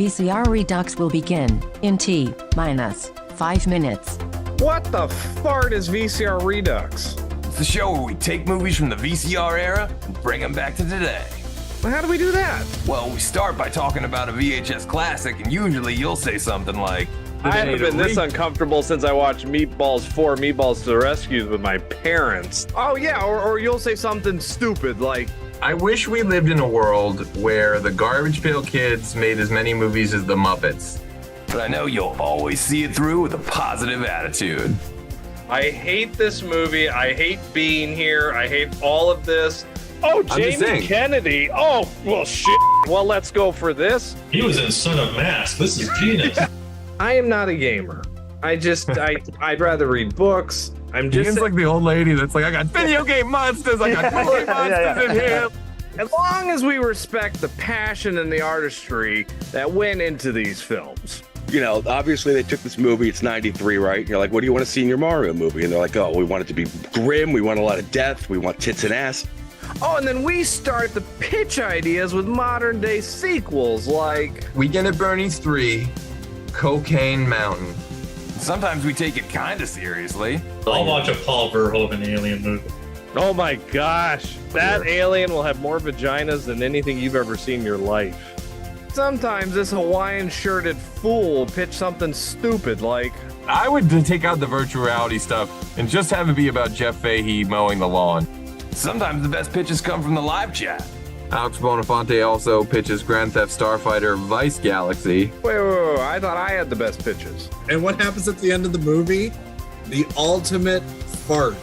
VCR Redux will begin in T-5 minutes. What the fart is VCR Redux? It's the show where we take movies from the VCR era and bring them back to today. Well, how do we do that? Well, we start by talking about a VHS classic, and usually you'll say something like, I haven't been this uncomfortable since I watched Meatballs 4, Meatballs to the Rescue with my parents. Oh yeah, or you'll say something stupid like, I wish we lived in a world where the Garbage Pail Kids made as many movies as the Muppets. but I know you'll always see it through with a positive attitude. I hate this movie, I hate being here, I hate all of this. Oh, Jamie Kennedy. Oh, well, shit. Well, let's go for this. He was in Son of Mask. This is genius. I am not a gamer. I'd rather read books. I'm just Ian's like the old lady that's like, I got video game monsters, I got toy monsters in here. As long as we respect the passion and the artistry that went into these films. You know, obviously they took this movie, it's 93, right? You're like, what do you want to see in your Mario movie? And they're like, oh, we want it to be grim, we want a lot of death, we want tits and ass. Oh, and then we start the pitch ideas with modern day sequels like Weekend at Bernie's 3, Cocaine Mountain. Sometimes we take it kinda seriously. I'll watch a Paul Verhoeven alien movie. oh my gosh, that alien will have more vaginas than anything you've ever seen in your life. Sometimes this Hawaiian shirted fool will pitch something stupid like, I would take out the virtual reality stuff and just have it be about Jeff Fahey mowing the lawn. Sometimes the best pitches come from the live chat. Alex Bonafonte also pitches Grand Theft Starfighter Vice Galaxy. wait, I thought I had the best pitches. And what happens at the end of the movie? The ultimate fart.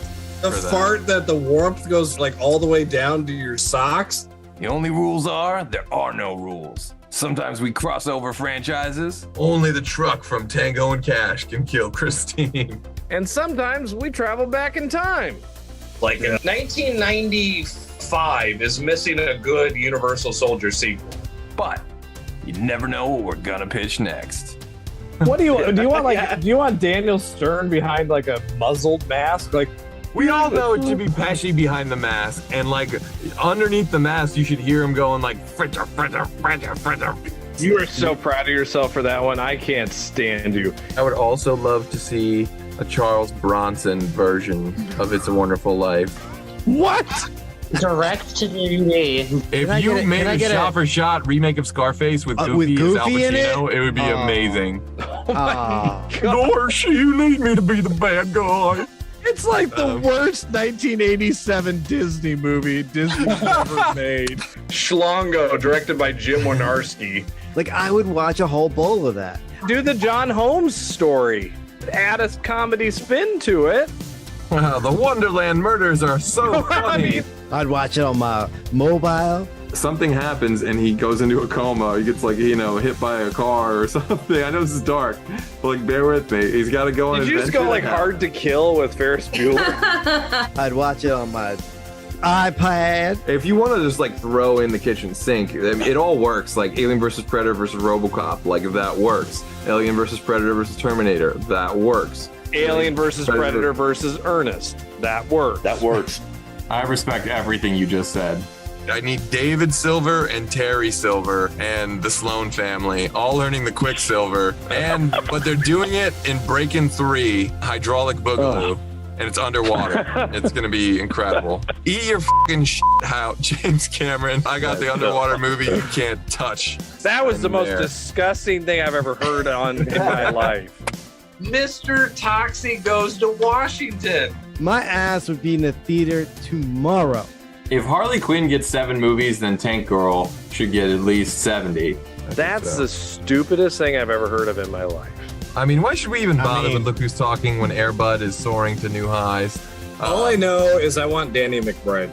The fart that the warmth goes like all the way down to your socks. The only rules are, there are no rules. Sometimes we cross over franchises. Only the truck from Tango and Cash can kill Christine. And sometimes we travel back in time. Like 1995 is missing a good Universal Soldier sequel. But you never know what we're gonna pitch next. What do you want? Do you want Daniel Stern behind like a muzzled mask? Like, We all know it should be Pesci behind the mask, and like underneath the mask, you should hear him going like fritter, fritter, fritter, fritter. you are so proud of yourself for that one. I can't stand you. I would also love to see a Charles Bronson version of It's a Wonderful Life. What? Direct to DVD. If you made a shot-for-shot remake of Scarface with Goofy as Al Pacino, it would be amazing. Nor she lead me to be the bad guy. It's like the worst 1987 Disney movie Disney's ever made. Schlongo, directed by Jim Wynorski. Like, I would watch a whole bowl of that. Do the John Holmes story. Add a comedy spin to it. Wow, the Wonderland murders are so funny. I'd watch it on my mobile. Something happens and he goes into a coma. He gets like, hit by a car or something. I know this is dark, but like, bear with me. He's got to go on. Did you just go like Hard to Kill with Ferris Bueller? I'd watch it on my iPad. If you want to just like throw in the kitchen sink, it all works. Like Alien versus Predator versus RoboCop, like if that works. Alien versus Predator versus Terminator, that works. Alien versus Predator versus Ernest, that works. That works. I respect everything you just said. I need David Silver and Terry Silver and the Sloan family all learning the Quicksilver, but they're doing it in Breakin' 3 Hydraulic Boogaloo, and it's underwater. It's gonna be incredible. Eat your fucking shit out, James Cameron. I got the underwater movie you can't touch. That was the most disgusting thing I've ever heard in my life. Mr. Toxie Goes to Washington. My ass would be in the theater tomorrow. If Harley Quinn gets 7 movies, then Tank Girl should get at least 70. That's the stupidest thing I've ever heard of in my life. I mean, why should we even bother with Look Who's Talking when Air Bud is soaring to new highs? All I know is I want Danny McBride.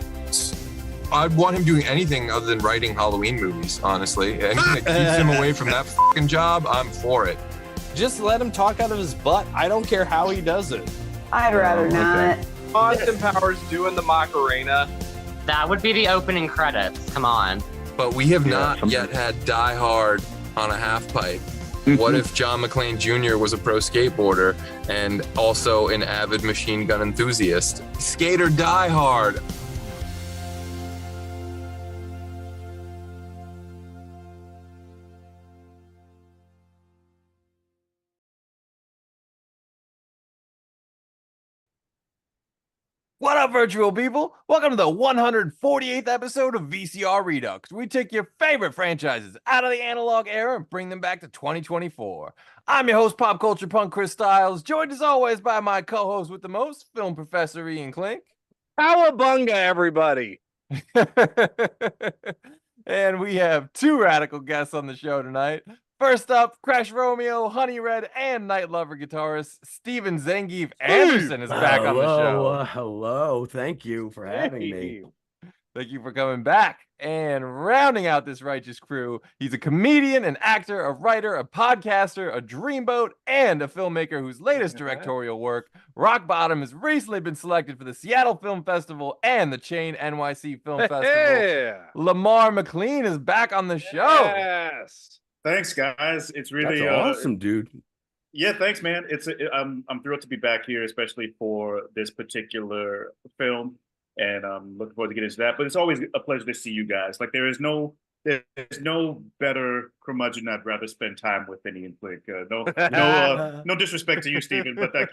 I'd want him doing anything other than writing Halloween movies, honestly. Anything that keeps him away from that fucking job, I'm for it. Just let him talk out of his butt. I don't care how he does it. I'd rather not. Austin Powers doing the Macarena. That would be the opening credits. Come on. But we have not yet had Die Hard on a half pipe. What if John McLean Jr. was a pro skateboarder and also an avid machine gun enthusiast? Skater Die Hard. What up, virtual people? Welcome to the 148th episode of VCR Redux. We take your favorite franchises out of the analog era and bring them back to 2024. I'm your host, pop culture punk Chris Stiles, joined as always by my co-host with the most, film professor Ian Klink. Cowabunga, everybody. And we have two radical guests on the show tonight. First up, Crash Romeo, Honey Red, and Night Lover guitarist Steven Zangief Anderson is back on the show. Hello. Thank you for having me. Thank you for coming back. And rounding out this righteous crew, he's a comedian, an actor, a writer, a podcaster, a dreamboat, and a filmmaker whose latest directorial work, Rock Bottom, has recently been selected for the Seattle Film Festival and the Chain NYC Film Festival. Yeah. LeMar McLean is back on the show. Yes. Thanks, guys. It's really That's awesome, dude. Yeah, thanks, man. I'm thrilled to be back here, especially for this particular film, and I'm looking forward to getting into that. But it's always a pleasure to see you guys. Like there's no better curmudgeon I'd rather spend time with than Ian Klink. No disrespect to you, Steven, but like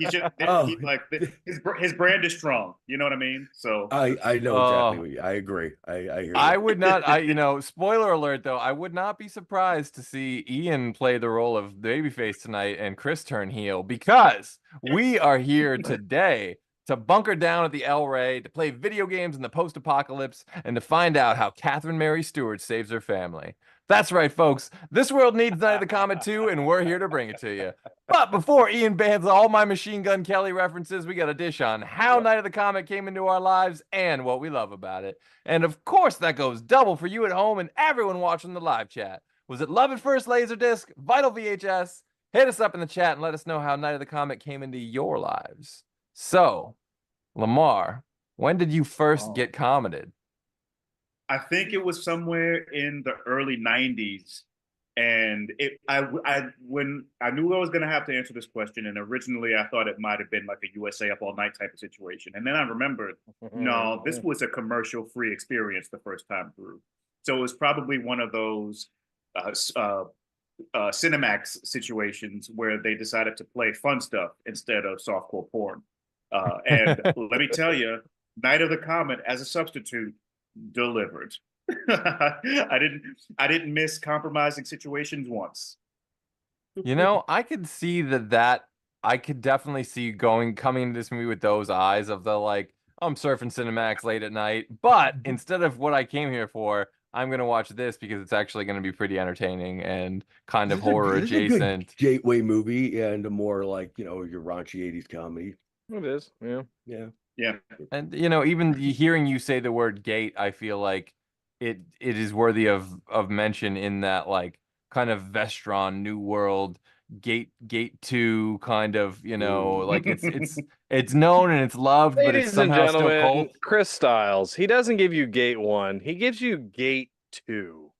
his brand is strong. You know what I mean? So I know exactly. I agree. I hear I you. would not, spoiler alert though, I would not be surprised to see Ian play the role of Babyface tonight and Chris turn heel, because we are here today to bunker down at the El Rey, to play video games in the post-apocalypse, and to find out how Catherine Mary Stewart saves her family. That's right, folks. This world needs Night of the Comet 2, and we're here to bring it to you. But before Ian bans all my Machine Gun Kelly references, we got a dish on how Night of the Comet came into our lives and what we love about it. And of course, that goes double for you at home and everyone watching the live chat. Was it Love at First Laserdisc, Vital VHS? Hit us up in the chat and let us know how Night of the Comet came into your lives. So, LeMar, when did you first get commented? I think it was somewhere in the early '90s, and when I knew I was going to have to answer this question, and originally I thought it might have been like a USA Up All Night type of situation, and then I remembered, no, this was a commercial-free experience the first time through. So it was probably one of those Cinemax situations where they decided to play fun stuff instead of softcore porn. And let me tell you, Night of the Comet as a substitute delivered. I didn't miss compromising situations once. I could see that I could definitely see coming into this movie with those eyes of the like, I'm surfing Cinemax late at night, but instead of what I came here for, I'm gonna watch this because it's actually gonna be pretty entertaining and kind of horror adjacent. Gateway movie and a more like, your raunchy 80s comedy. It is, yeah. And even hearing you say the word gate, I feel like it is worthy of mention in that like kind of Vestron New World Gate 2 kind of, like it's known and it's loved, but it's somehow still cold. Chris Stiles, he doesn't give you Gate 1, he gives you Gate 2.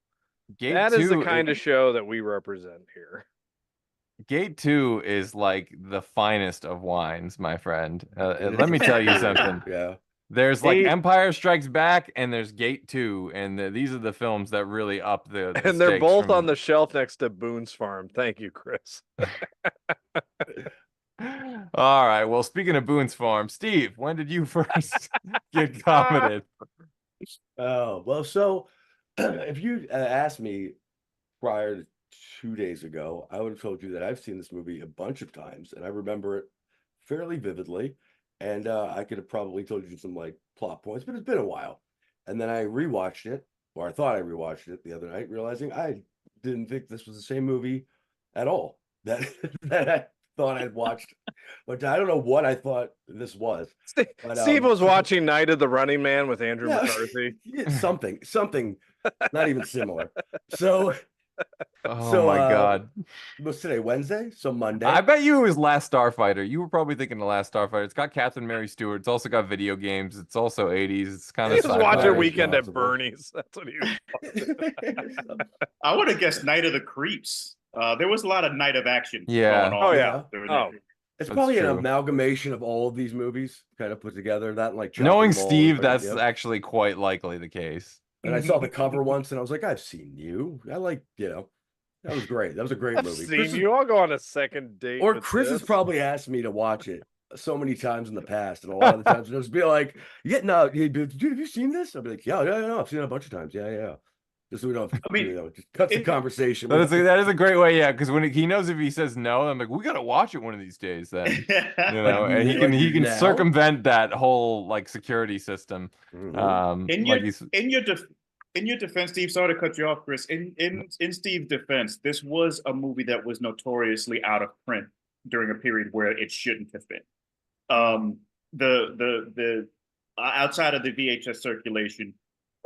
That is the kind of show that we represent here. Gate 2 is like the finest of wines, my friend. Let me tell you something. Yeah. There's like Empire Strikes Back and there's Gate 2, and these are the films that really up the and they're both on the shelf next to Boone's Farm. Thank you, Chris. All right. Well, speaking of Boone's Farm, Steve, when did you first get commented? Oh, well, so if you asked me prior to 2 days ago, I would have told you that I've seen this movie a bunch of times and I remember it fairly vividly. And I could have probably told you some like plot points, but it's been a while. And then I rewatched it, or I thought I rewatched it the other night, realizing I didn't think this was the same movie at all that I thought I'd watched. But I don't know what I thought this was. But, Steve was watching Night of the Running Man with Andrew McCarthy. Something not even similar. So my God. What's today, Wednesday? So Monday. I bet you it was Last Starfighter. You were probably thinking the Last Starfighter. It's got Catherine Mary Stewart. It's also got video games. It's also 80s. It's kind of He was watching Weekend at Bernie's. That's what he was. I would have guessed Night of the Creeps. There was a lot of night of action going on. Oh, yeah. It's probably an amalgamation of all of these movies kind of put together. That like knowing Steve, that's actually quite likely the case. And I saw the cover once and I was like, I've seen you. I like, that was great. That was a great movie. I've seen you. I'll go on a second date. Or Chris has probably asked me to watch it so many times in the past, and a lot of the times it'll just be like, "Yeah, no, dude, have you seen this?" I'll be like, "Yeah, I've seen it a bunch of times. Yeah." Just so we don't, I mean, just cuts the conversation. That is a great way, yeah. Because when he knows if he says no, I'm like, we gotta watch it one of these days, then. And he can circumvent that whole like security system. In your defense, Steve, sorry to cut you off, Chris. In Steve's defense, this was a movie that was notoriously out of print during a period where it shouldn't have been. The outside of the VHS circulation,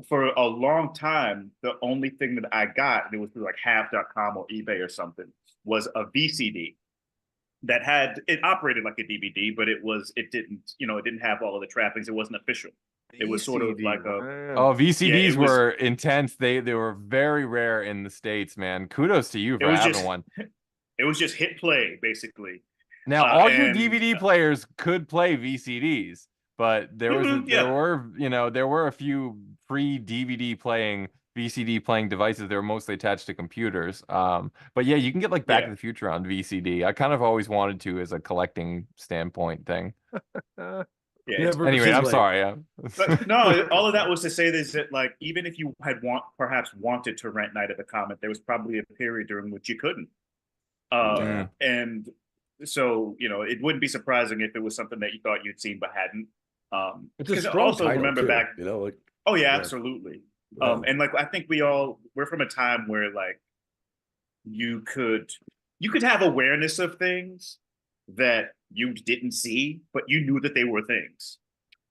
for a long time, the only thing that I got, and it was through like half.com or eBay or something, was a VCD that it operated like a DVD, but it didn't have all of the trappings. It wasn't official. It was sort of like VCDs were intense. They were very rare in the States, man. Kudos to you for having one. It was just hit play, basically. Now all your DVD players could play VCDs, but there were a few pre-DVD playing VCD playing devices. They were mostly attached to computers. But yeah, you can get like Back to the Future on VCD. I kind of always wanted to as a collecting standpoint thing. Anyway, I'm sorry. But no, all of that was to say is that like even if you had perhaps wanted to rent Night of the Comet, there was probably a period during which you couldn't. And so it wouldn't be surprising if it was something that you thought you'd seen but hadn't. Because also remember too, back, absolutely. And like I think we're from a time where like you could have awareness of things that you didn't see, but you knew that they were things.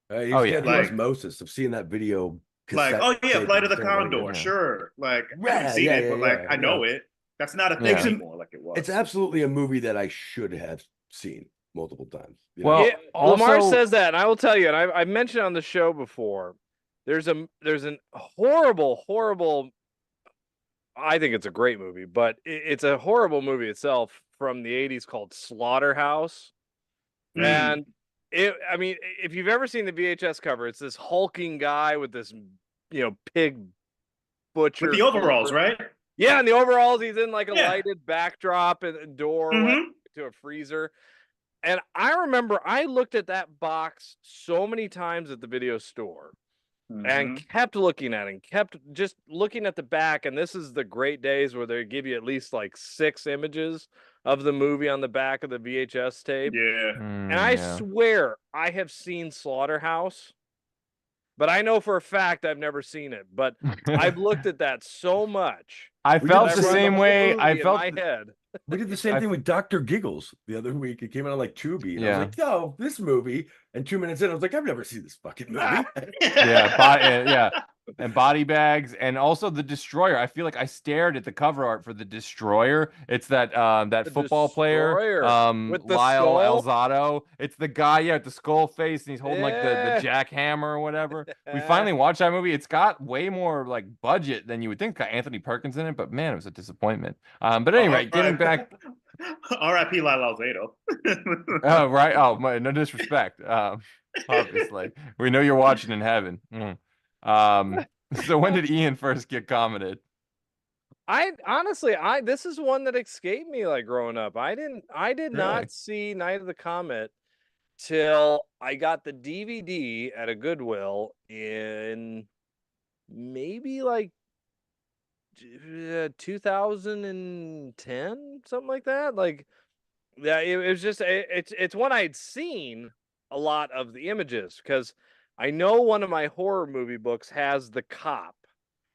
Like osmosis of seeing that video. Like, Flight of the Condor, sure. Like I haven't seen it, but like I know it. That's not a thing anymore like it was. It's absolutely a movie that I should have seen multiple times. Well, LeMar says that, and I will tell you, and I mentioned on the show before, there's an horrible. I think it's a great movie, but it's a horrible movie itself from the '80s called Slaughterhouse. And if you've ever seen the VHS cover, it's this hulking guy with this, pig butcher with the overalls, right? Yeah, and the overalls. He's in like a lighted backdrop and a door to a freezer. And I remember I looked at that box so many times at the video store and kept looking at it and kept just looking at the back. And this is the great days where they give you at least like 6 images of the movie on the back of the VHS tape. And I swear I have seen Slaughterhouse, but I know for a fact I've never seen it. But I've looked at that so much. I felt the same way. I felt in my head. We did the same thing with Dr. Giggles the other week. It came out on like Tubi. And I was like, "Yo, this movie." And 2 minutes in, I was like, "I've never seen this fucking movie." And Body Bags, and also The Destroyer. I feel like I stared at the cover art for The Destroyer. It's that football player, with the Lyle skull? Elzado. It's the guy, with the skull face, and he's holding like the jackhammer or whatever. We finally watched that movie. It's got way more like budget than you would think. It's got Anthony Perkins in it, but man, it was a disappointment. But anyway, getting back. R.I.P. Lyle Elzado. Oh right. Oh, no disrespect. Obviously, we know you're watching in heaven. So when did Ian first get commented? This is one that escaped me like growing up. I did not see Night of the Comet till I got the DVD at a Goodwill in maybe like 2010, something like that. Like, yeah, it was just it's one I'd seen a lot of the images because I know one of my horror movie books has the cop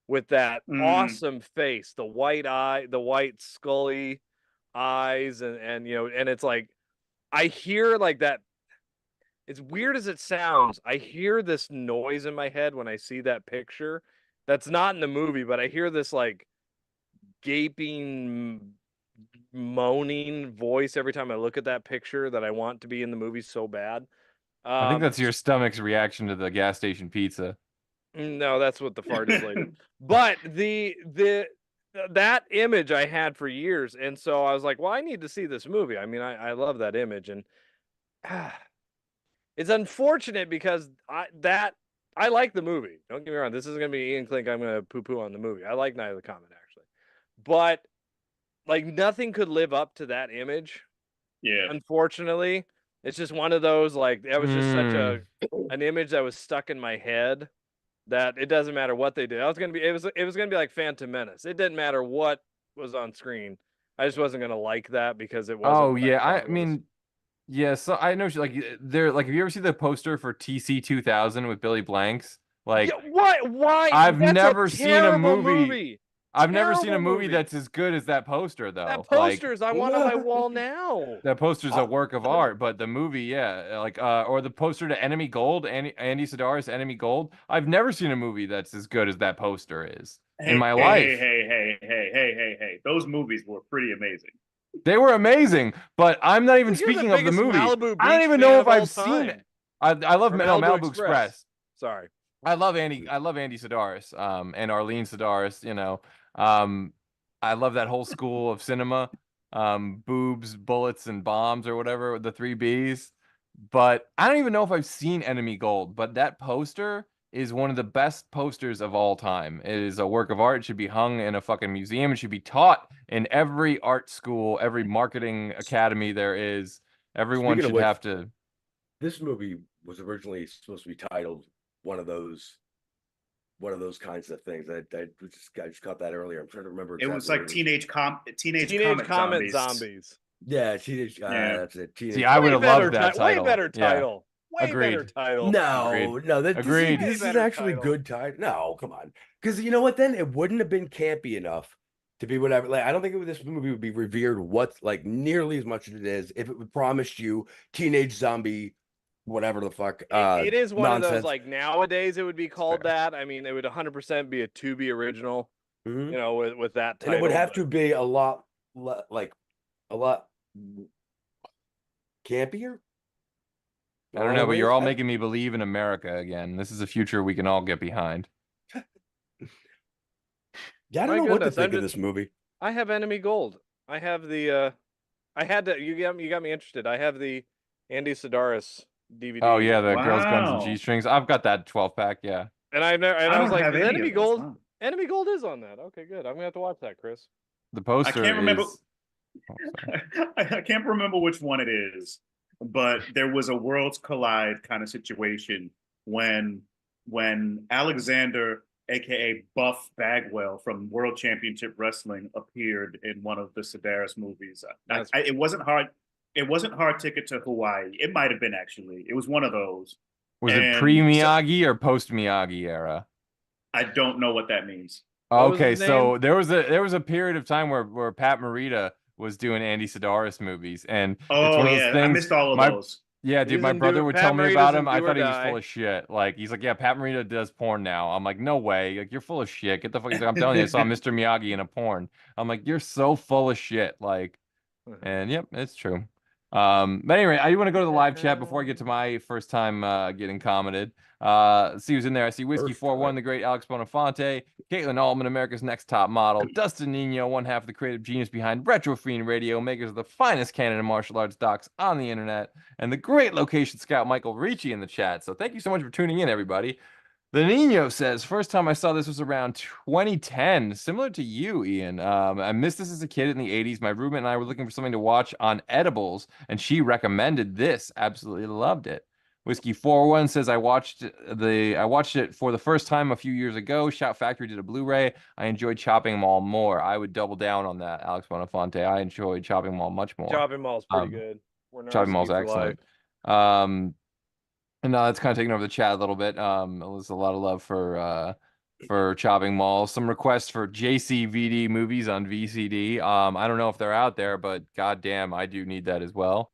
with that awesome face, the white eye, the white scully eyes, and and it's like I hear like that. It's weird as it sounds. I hear this noise in my head when I see that picture. That's not in the movie, but I hear this like gaping, moaning voice every time I look at that picture that I want to be in the movie so bad. I think that's your stomach's reaction to the gas station pizza. No, that's what the fart is later. But that image I had for years, and so I was like, well, I need to see this movie. I mean, I love that image, and it's unfortunate because I like the movie. Don't get me wrong. This isn't gonna be Ian Klink. I'm gonna poo-poo on the movie. I like Night of the Comet actually, but like nothing could live up to that image. Yeah. Unfortunately. It's just one of those, like, that was just such an image that was stuck in my head that it doesn't matter what they did. It was gonna be like Phantom Menace. It didn't matter what was on screen. I just wasn't gonna like that because it wasn't. Oh what yeah, thought I it was. mean, yeah. So I know like they're like. Have you ever seen the poster for TC 2000 with Billy Blanks? Like, Yeah, what? Why? I've That's never a seen a terrible movie. I've never seen a Terrible movie movie. that's as good as that poster, though. That poster's I want on my wall now. That poster's a work of art, but the movie, yeah, like or the poster to Enemy Gold, Andy Sedaris, Enemy Gold. I've never seen a movie that's as good as that poster is in my life. Hey. Those movies were pretty amazing. They were amazing, but I'm not even speaking of the movie. Malibu I don't Beach even fan know of if I've all seen time. it. I love Or Malibu Express. Sorry. I love Andy Sedaris, and Arlene Sedaris, you know. I love that whole school of cinema, boobs, bullets, and bombs, or whatever, the 3 Bs. But I don't even know if I've seen Enemy Gold, but that poster is one of the best posters of all time. It is a work of art. It should be hung in a fucking museum. It should be taught in every art school, every marketing academy there is. Everyone Speaking of should which, have to. This movie was originally supposed to be titled one of those kinds of things. I just caught that earlier. I'm trying to remember. It was exactly like teenage Comet Comet zombies. Yeah, teenage. Yeah. That's it. Teenage. See, I would have loved that title. Way better Yeah. title. Way Agreed. better title. No, Agreed. no, Agreed. This is Better actually title. good title. No, come on, because you know what? Then it wouldn't have been campy enough to be whatever. Like, I don't think this movie would be revered like nearly as much as it is if it would promise you teenage zombie, whatever the fuck. It is one nonsense. of those, like, nowadays it would be called that. I mean, it would 100% be a Tubi original. Mhm. You know, with that title. And it would have but- to be a lot campier. I don't know, but you're all I- making me believe in America again. This is a future we can all get behind. Yeah, I don't My know what to goodness, think I'm of just- this movie. I have Enemy Gold. I have the I had to you got me interested. I have the Andy Sedaris DVD. Oh yeah, the girls, guns, and Wow. G-strings. I've got that 12-pack. Yeah. And I I was don't like, have is any Enemy of those. Gold? Wow. Enemy Gold is on that. Okay, good. I'm gonna have to watch that, Chris. The poster. can't remember- is- Oh, sorry. I can't remember which one it is, but there was a Worlds Collide kind of situation when Alexander, aka Buff Bagwell from World Championship Wrestling, appeared in one of the Sedaris movies. It wasn't hard. It wasn't Hard Ticket to Hawaii. It might have been, actually. It was one of those. Was it And pre-Miyagi or post-Miyagi era? I don't know what that means. What was Okay, his so name? there was a period of time where Pat Morita was doing Andy Sedaris movies, and it's Oh one of those yeah, I things. missed all of my- those. Yeah, dude, He's my in brother Do- would Pat tell me Morita's about in him. I Do or thought he was Die. full of shit. Like, he's like, yeah, Pat Morita does porn now. I'm like, no way. Like, you're full of shit. Get the fuck. He's like, I'm telling you, I saw Mr. Miyagi in a porn. I'm like, you're so full of shit. Like, and yep, it's true. But anyway, I do want to go to the live chat before I get to my first time getting commented. See who's in there. I see Whiskey 41, the great Alex Bonafonte, Caitlin Allman, America's Next Top Model, Dustin Nino, one half of the creative genius behind Retro Fiend Radio, makers of the finest canon of martial arts docs on the internet, and the great location scout Michael Ricci in the chat. So thank you so much for tuning in, everybody. The Nino says, first time I saw this was around 2010, similar to you, Ian. I missed this as a kid in the 80s. My roommate and I were looking for something to watch on edibles, and she recommended this. Absolutely loved it. Whiskey 401 says, I watched it for the first time a few years ago. Shout Factory did a Blu-ray. I enjoyed Chopping Mall more. I would double down on that, Alex Bonafonte. I enjoyed Chopping Mall much more. Chopping Mall's pretty good. Chopping Mall's excellent. And now that's kind of taking over the chat a little bit. There's a lot of love for Chopping Mall. Some requests for JCVD movies on VCD. I don't know if they're out there, but goddamn, I do need that as well.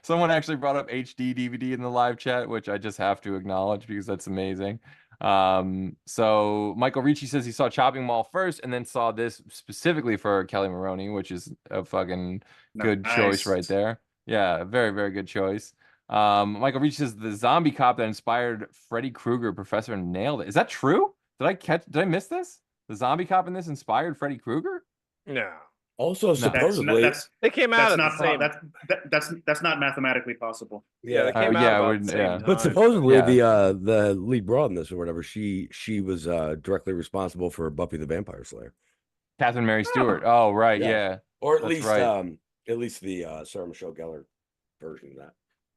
Someone actually brought up HD DVD in the live chat, which I just have to acknowledge because that's amazing. So Michael Ricci says he saw Chopping Mall first and then saw this specifically for Kelly Maroney, which is a fucking good choice right there. Yeah, very, very good choice. Michael Ricci says the zombie cop that inspired Freddy Krueger, Professor nailed it. Is that true? Did I miss this? The zombie cop in this inspired Freddy Krueger? No. Also, supposedly, they came out at the same. That's not mathematically possible. Yeah, they came out about the same But time. supposedly the lead broad in this or whatever, she was directly responsible for Buffy the Vampire Slayer. Catherine Mary Stewart. Oh, right, yeah. Or at That's least right. At least the Sarah Michelle Gellar version of that.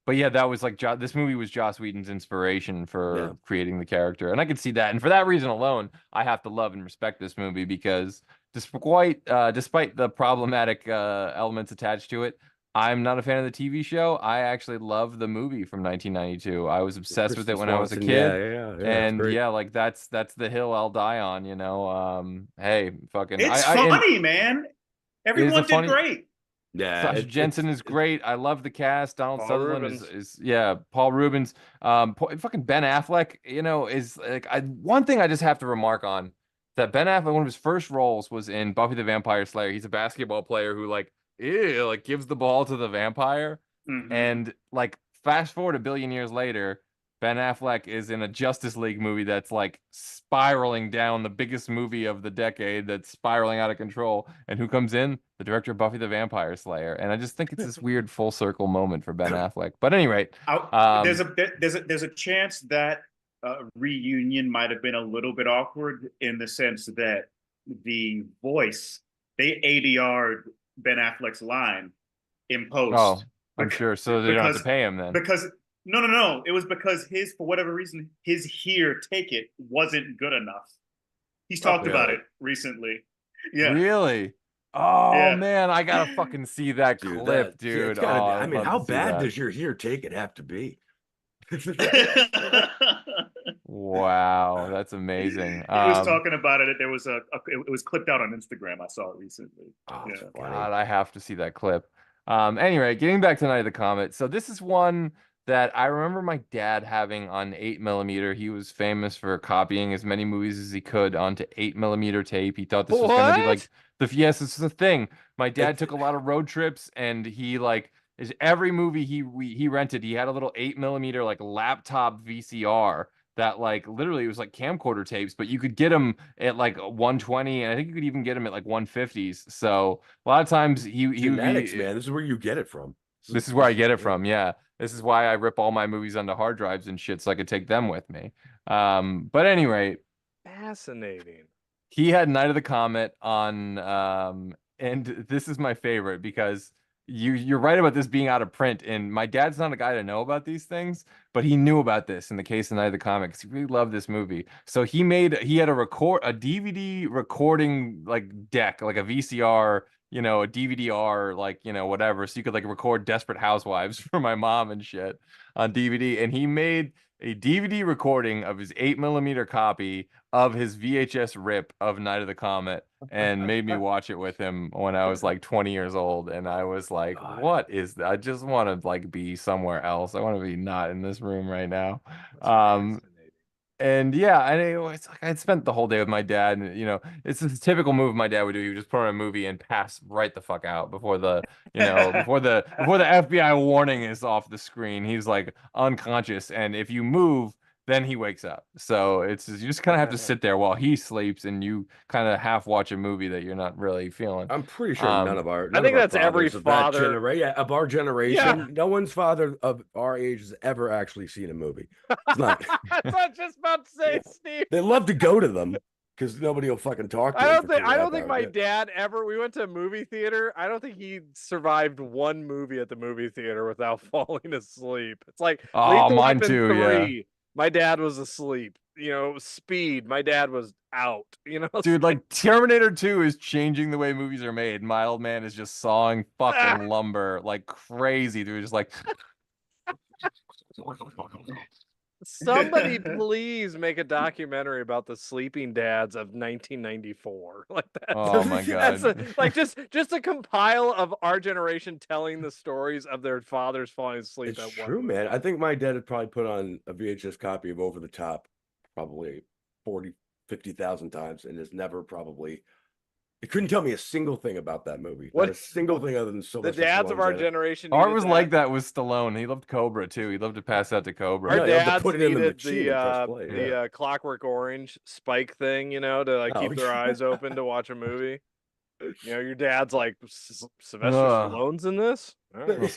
But yeah, that was like this movie was Joss Whedon's inspiration for creating the character, and I could see that. And for that reason alone, I have to love and respect this movie because despite the problematic elements attached to it, I'm not a fan of the TV show. I actually love the movie from 1992. I was obsessed with it when I was a kid. And yeah, like that's the hill I'll die on. You know, hey, fucking, it's funny, man. Everyone did great. Yeah, Sasha Jensen is great. I love the cast. Donald Sutherland is Paul Rubens. Fucking Ben Affleck, you know, is like one thing I just have to remark on that Ben Affleck, one of his first roles was in Buffy the Vampire Slayer. He's a basketball player who like gives the ball to the vampire. And like fast forward a billion years later, Ben Affleck is in a Justice League movie that's like spiraling down, the biggest movie of the decade that's spiraling out of control. And who comes in? The director of Buffy the Vampire Slayer. And I just think it's this weird full circle moment for Ben Affleck. But at any rate, there's a chance that reunion might have been a little bit awkward in the sense that the voice, they ADR'd Ben Affleck's line in post. Oh, I'm sure. So they don't have to pay him then. Because no. It was because for whatever reason, his "Here, take it" wasn't good enough. He's talked about it recently. Yeah. Really? Oh man, I gotta fucking see that clip, dude. I mean, how bad does your "Here, take it" have to be? Wow, that's amazing. He was talking about it. There was it was clipped out on Instagram. I saw it recently. God, I have to see that clip. Anyway, getting back to Night of the Comet. So this is one that I remember my dad having on 8mm. He was famous for copying as many movies as he could onto 8mm tape. He thought this was going to be like this is the thing. My dad took a lot of road trips, and he like every movie he rented, he had a little 8mm like laptop VCR that like literally it was like camcorder tapes, but you could get them at like 120, and I think you could even get them at like 150s. So a lot of times genetics, man. This is where you get it from. This is where I get it from. Yeah. This is why I rip all my movies onto hard drives and shit so I could take them with me. But at any rate, fascinating. He had Night of the Comet on, and this is my favorite because you're right about this being out of print. And my dad's not a guy to know about these things, but he knew about this in the case of Night of the Comet because he really loved this movie. So he had a DVD recording like deck, like a VCR, you know, a DVD-R, like, you know, whatever. So you could like record Desperate Housewives for my mom and shit on DVD. And he made a DVD recording of his 8mm copy of his VHS rip of Night of the Comet and made me watch it with him when I was like 20 years old. And I was like, what is that? I just want to like be somewhere else. I want to be not in this room right now. And yeah, it's like I'd spent the whole day with my dad, and you know, it's a typical move my dad would do. He would just put on a movie and pass right the fuck out before the, you know, before the FBI warning is off the screen. He's like unconscious, and if you move, then he wakes up. So you just kind of have to sit there while he sleeps, and you kind of half watch a movie that you're not really feeling. I'm pretty sure none of our. I think that's every father of our generation. Yeah. No one's father of our age has ever actually seen a movie. It's not. That's what I was just about to say, Steve. They love to go to them because nobody will fucking talk to them. I don't think my dad ever. We went to a movie theater. I don't think he survived one movie at the movie theater without falling asleep. It's like mine too. 3. Yeah. My dad was asleep. You know, Speed. My dad was out. You know, dude, like Terminator 2 is changing the way movies are made. My old man is just sawing fucking lumber like crazy. Dude, just like. Somebody please make a documentary about the sleeping dads of 1994. Like that. Oh my god! Like just a compile of our generation telling the stories of their fathers falling asleep. It's true, man. I think my dad had probably put on a VHS copy of Over the Top probably 50,000 times, and has never probably. It couldn't tell me a single thing about that movie. Not a single thing other than the dads of our generation. Art was like that with Stallone. He loved Cobra too. He loved to pass out to Cobra. Our dads put it in the Clockwork Orange spike thing, you know, to like keep their eyes open to watch a movie. You know, your dad's like, Sylvester Ugh. Stallone's in this? All right. Well,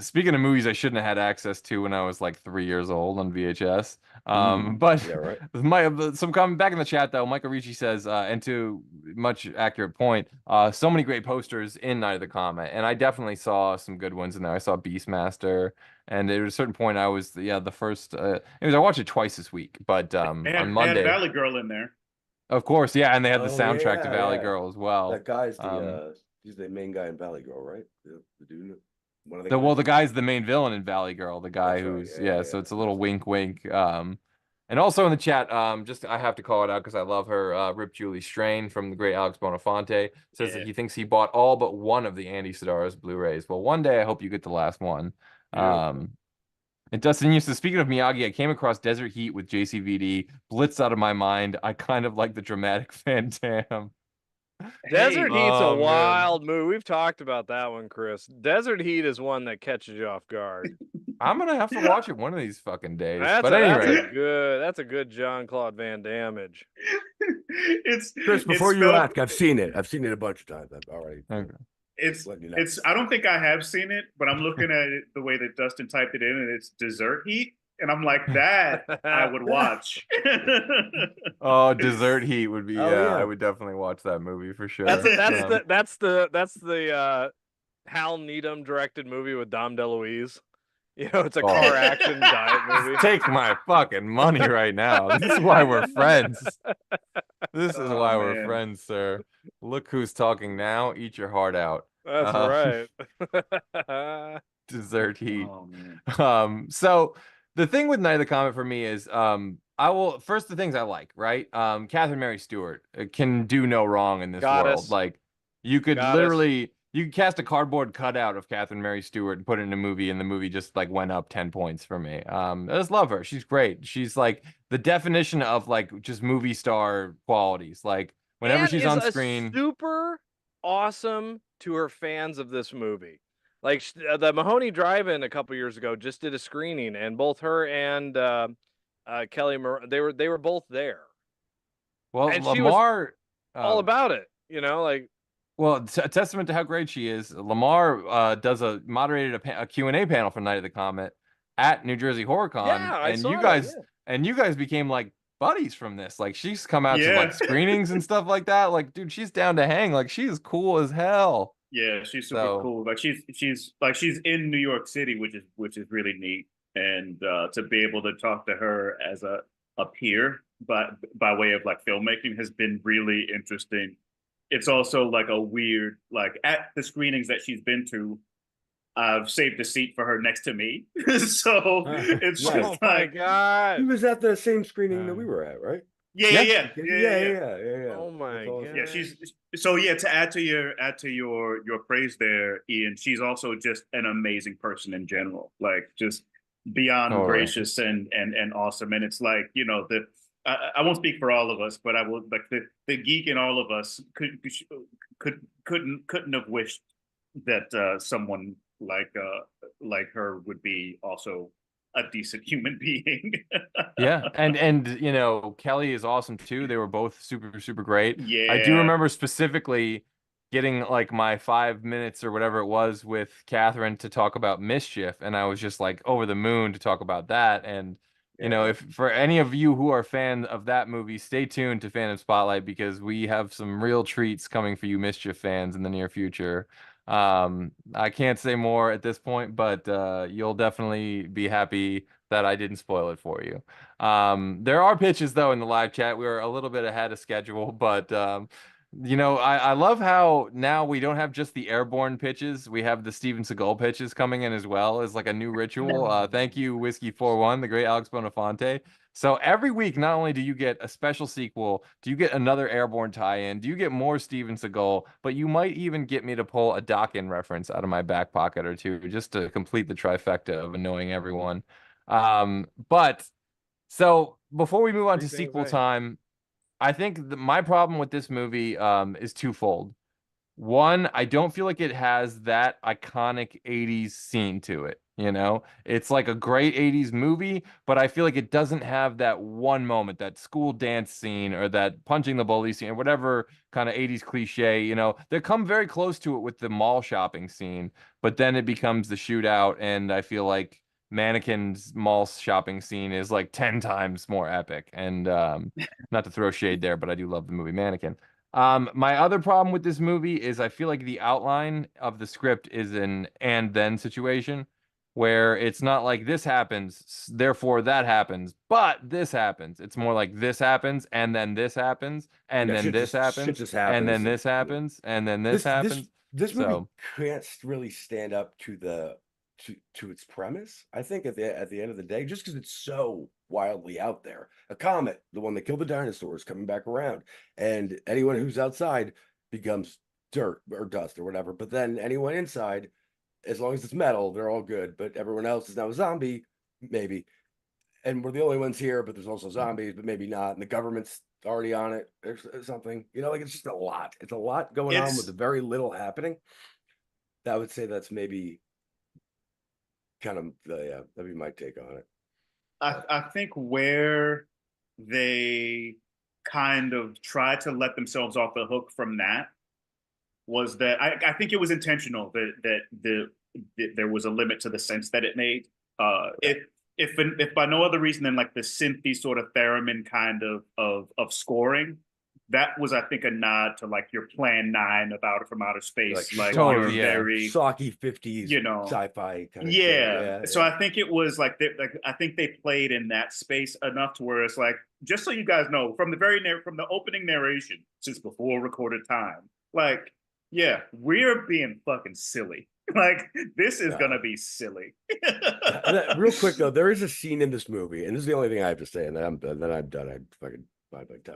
speaking of movies I shouldn't have had access to when I was like 3 years old on VHS. But Yeah, right. some comment back in the chat though. Michael Ricci says, and to much accurate point, so many great posters in Night of the Comet, and I definitely saw some good ones in there. I saw Beastmaster, and at a certain point, I was the first. I watched it twice this week, but on They had Monday, Valley Girl in there. of course, yeah, and they had the Oh, soundtrack to yeah, Valley yeah. Girl as well. That guy's he's the main guy in Valley Girl, right? The dude. One of The guy's the main villain in Valley Girl, the guy That's right. who's Yeah, so yeah. it's a little wink wink. And also in the chat, just I have to call it out because I love her. Rip Julie Strain from the great Alex Bonafonte says that he thinks he bought all but one of the Andy Sidaris Blu-rays. Well, one day I hope you get the last one. And Dustin used to, speaking of Miyagi, I came across Desert Heat with JCVD, blitzed out of my mind. I kind of like the dramatic Van Damme. Desert Heat's Oh, a man. wild movie. We've talked about that one, Chris. Desert Heat is one that catches you off guard. I'm gonna have to watch it one of these fucking days. That's But a anyway, good Jean-Claude Van Damme-age. Chris, before you ask, I've seen it. I've seen it a bunch of times. I've already. Okay. It's letting you know. I don't think I have seen it, but I'm looking at it the way that Dustin typed it in, and it's Dessert Heat, and I'm like, that I would watch. Oh, Dessert Heat would be. Oh, Yeah, yeah. I would definitely watch that movie for sure. That's the Hal Needham directed movie with Dom DeLuise. You know, it's a car action diet movie. Take my fucking money right now. This is why we're friends. This is why we're friends, sir. Look who's talking now. Eat your heart out. That's right. Dessert Heat. Oh, man. So the thing with Night of the Comet for me is I will first the things I like, right? Catherine Mary Stewart can do no wrong in this world. Like you could literally you could cast a cardboard cutout of Catherine Mary Stewart and put it in a movie, and the movie just like went up 10 points for me. I just love her. She's great. She's like the definition of like just movie star qualities. Like whenever she's on screen, super awesome to her fans of this movie. Like the Mahoney Drive-In a couple years ago just did a screening, and both her and Kelli, they were both there. Well, and LeMar she was all about it, you know, like. Well, a testament to how great she is. LeMar does moderated a Q&A panel for Night of the Comet at New Jersey HorrorCon, Yeah, and you guys became like buddies from this. Like she's come out to like screenings and stuff like that. Like, dude, she's down to hang. Like she is cool as hell. Yeah, she's super cool. Like she's in New York City, which is really neat. And to be able to talk to her as a peer, but by way of like filmmaking has been really interesting. It's also like a weird, like at the screenings that she's been to, I've saved a seat for her next to me. So it's just oh my God. He was at the same screening that we were at, right? Yeah. Oh my God. Yeah, she's so to add to your praise there, Ian, she's also just an amazing person in general. Like just beyond gracious and awesome. And it's like, you know, I won't speak for all of us, but I will, like the geek in all of us couldn't have wished that someone like her would be also a decent human being. Yeah, and you know, Kelli is awesome too. They were both super great. Yeah, I do remember specifically getting like my 5 minutes or whatever it was with Catherine to talk about Mischief, and I was just like over the moon to talk about that. And you know, if for any of you who are fans of that movie, stay tuned to Fandom Spotlight because we have some real treats coming for you Mischief fans in the near future. I can't say more at this point, but you'll definitely be happy that I didn't spoil it for you. There are pitches though in the live chat. We were a little bit ahead of schedule, but you know, I love how now we don't have just the airborne pitches. We have the Steven Seagal pitches coming in as well as like a new ritual. Thank you, Whiskey 41, the great Alex Bonafonte. So every week, not only do you get a special sequel, do you get another airborne tie-in, do you get more Steven Seagal, but you might even get me to pull a Dokken reference out of my back pocket or two just to complete the trifecta of annoying everyone. But so before we move on to sequel time, I think my problem with this movie is twofold. One, I don't feel like it has that iconic 80s scene to it. You know, it's like a great 80s movie, but I feel like it doesn't have that one moment, that school dance scene or that punching the bully scene or whatever kind of 80s cliche. You know, they come very close to it with the mall shopping scene, but then it becomes the shootout. And I feel like Mannequin's mall shopping scene is like 10 times more epic. And not to throw shade there, but I do love the movie Mannequin. My other problem with this movie is I feel like the outline of the script is an and then situation where it's not like this happens, therefore that happens, but this happens. It's more like this happens, and then this happens, and then this happens, and then this happens, and then this happens. This movie So can't really stand up to the to its premise. I think at the end of the day, just because it's so wildly out there, a comet, the one that killed the dinosaurs, coming back around, and anyone who's outside becomes dirt or dust or whatever. But then anyone inside, as long as it's metal, they're all good. But everyone else is now a zombie, maybe. And we're the only ones here, but there's also zombies, but maybe not. And the government's already on it or something. You know, like it's just a lot. It's a lot going on with very little happening. I would say that's maybe kind of that'd be my take on it. I think where they kind of tried to let themselves off the hook from that was that I think it was intentional that there was a limit to the sense that it made. If by no other reason than like the synthy sort of theremin kind of scoring, that was, I think, a nod to like your Plan 9 about from outer space, like totally, very Socky 50s, you know, sci-fi kind of yeah. So I think it was like I think they played in that space enough to where it's like, just so you guys know, from the opening narration, since before recorded time, like, yeah, we're being fucking silly. Like, this is gonna be silly. Real quick though, there is a scene in this movie, and this is the only thing I have to say, and then I'm done. I fucking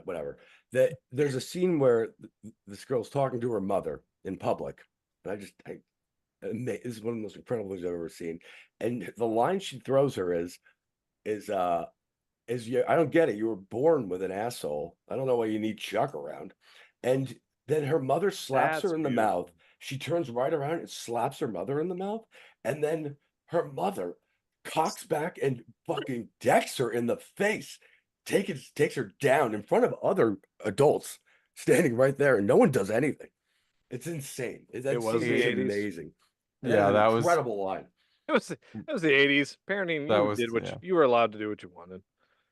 whatever. That there's a scene where this girl's talking to her mother in public, and this is one of the most incredible things I've ever seen. And the line she throws her is yeah, I don't get it. You were born with an asshole. I don't know why you need Chuck around. And then her mother slaps her in the mouth. She turns right around and slaps her mother in the mouth, and then her mother cocks back and fucking decks her in the face. Takes her down in front of other adults standing right there, and no one does anything. It's insane. It was amazing. Yeah, that was incredible line. It was the 80s. Parenting, you were allowed to do what you wanted.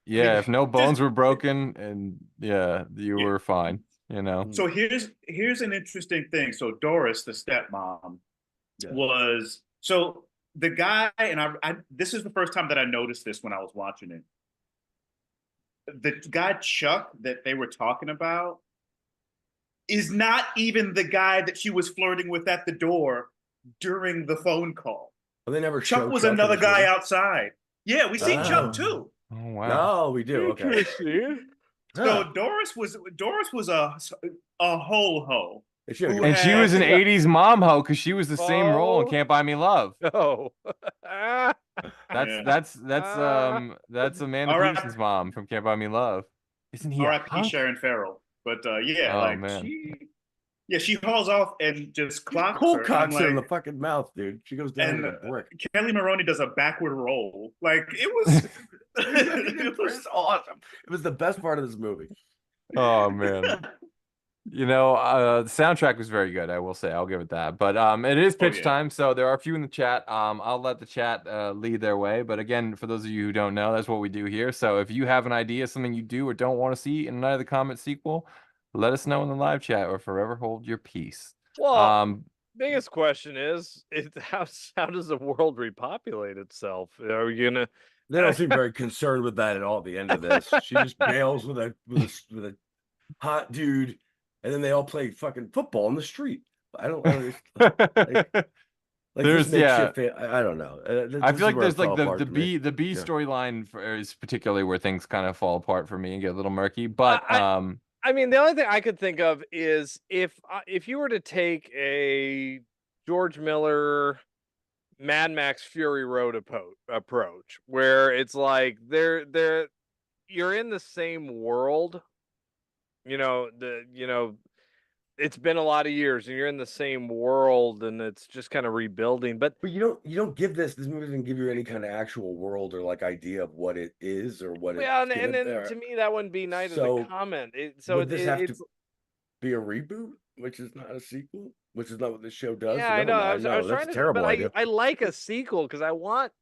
Yeah, if no bones were broken, and you were fine. You know. So here's an interesting thing. So Doris, the stepmom, was so the guy, and I this is the first time that I noticed this when I was watching it. The guy Chuck that they were talking about is not even the guy that she was flirting with at the door during the phone call. Well, they never. Chuck was another guy outside. Yeah, we see Chuck too. Oh wow! Oh, we do. Okay. So Doris was a ho-ho. And she was an 80s mom ho because she was the same role in Can't Buy Me Love. Oh. That's Amanda Peterson's mom from Can't Buy Me Love. Isn't he? R.I.P. Sharon Farrell. But she hauls off and just clocks her. Cocks her in the fucking mouth, dude. She goes down to the brick. Kelly Maroney does a backward roll. Like it was it was awesome. It was the best part of this movie. Oh man. You know, the soundtrack was very good, I will say. I'll give it that. But it is pitch time, so there are a few in the chat. I'll let the chat lead their way. But again, for those of you who don't know, that's what we do here. So if you have an idea, something you do or don't want to see in another of the Comet sequel, let us know in the live chat or forever hold your peace. Well, biggest question is how does the world repopulate itself? Are we gonna? They don't seem very concerned with that at all. At the end of this, she just bails with a hot dude. And then they all play fucking football in the street. I don't there's I don't know. I feel like there's like the B storyline is particularly where things kind of fall apart for me and get a little murky. But I mean, the only thing I could think of is if you were to take a George Miller Mad Max Fury Road approach, where it's like you're in the same world. it's been a lot of years and you're in the same world and it's just kind of rebuilding. But you don't give this movie doesn't give you any kind of actual world or like idea of what it is or what yeah, it's and then gonna, to me that wouldn't be Night of so the Comet. would this have to it's be a reboot, which is not a sequel, which is not what this show does? yeah, So I never know. mind. I was No, trying that's to, a terrible but idea. I like a sequel because I want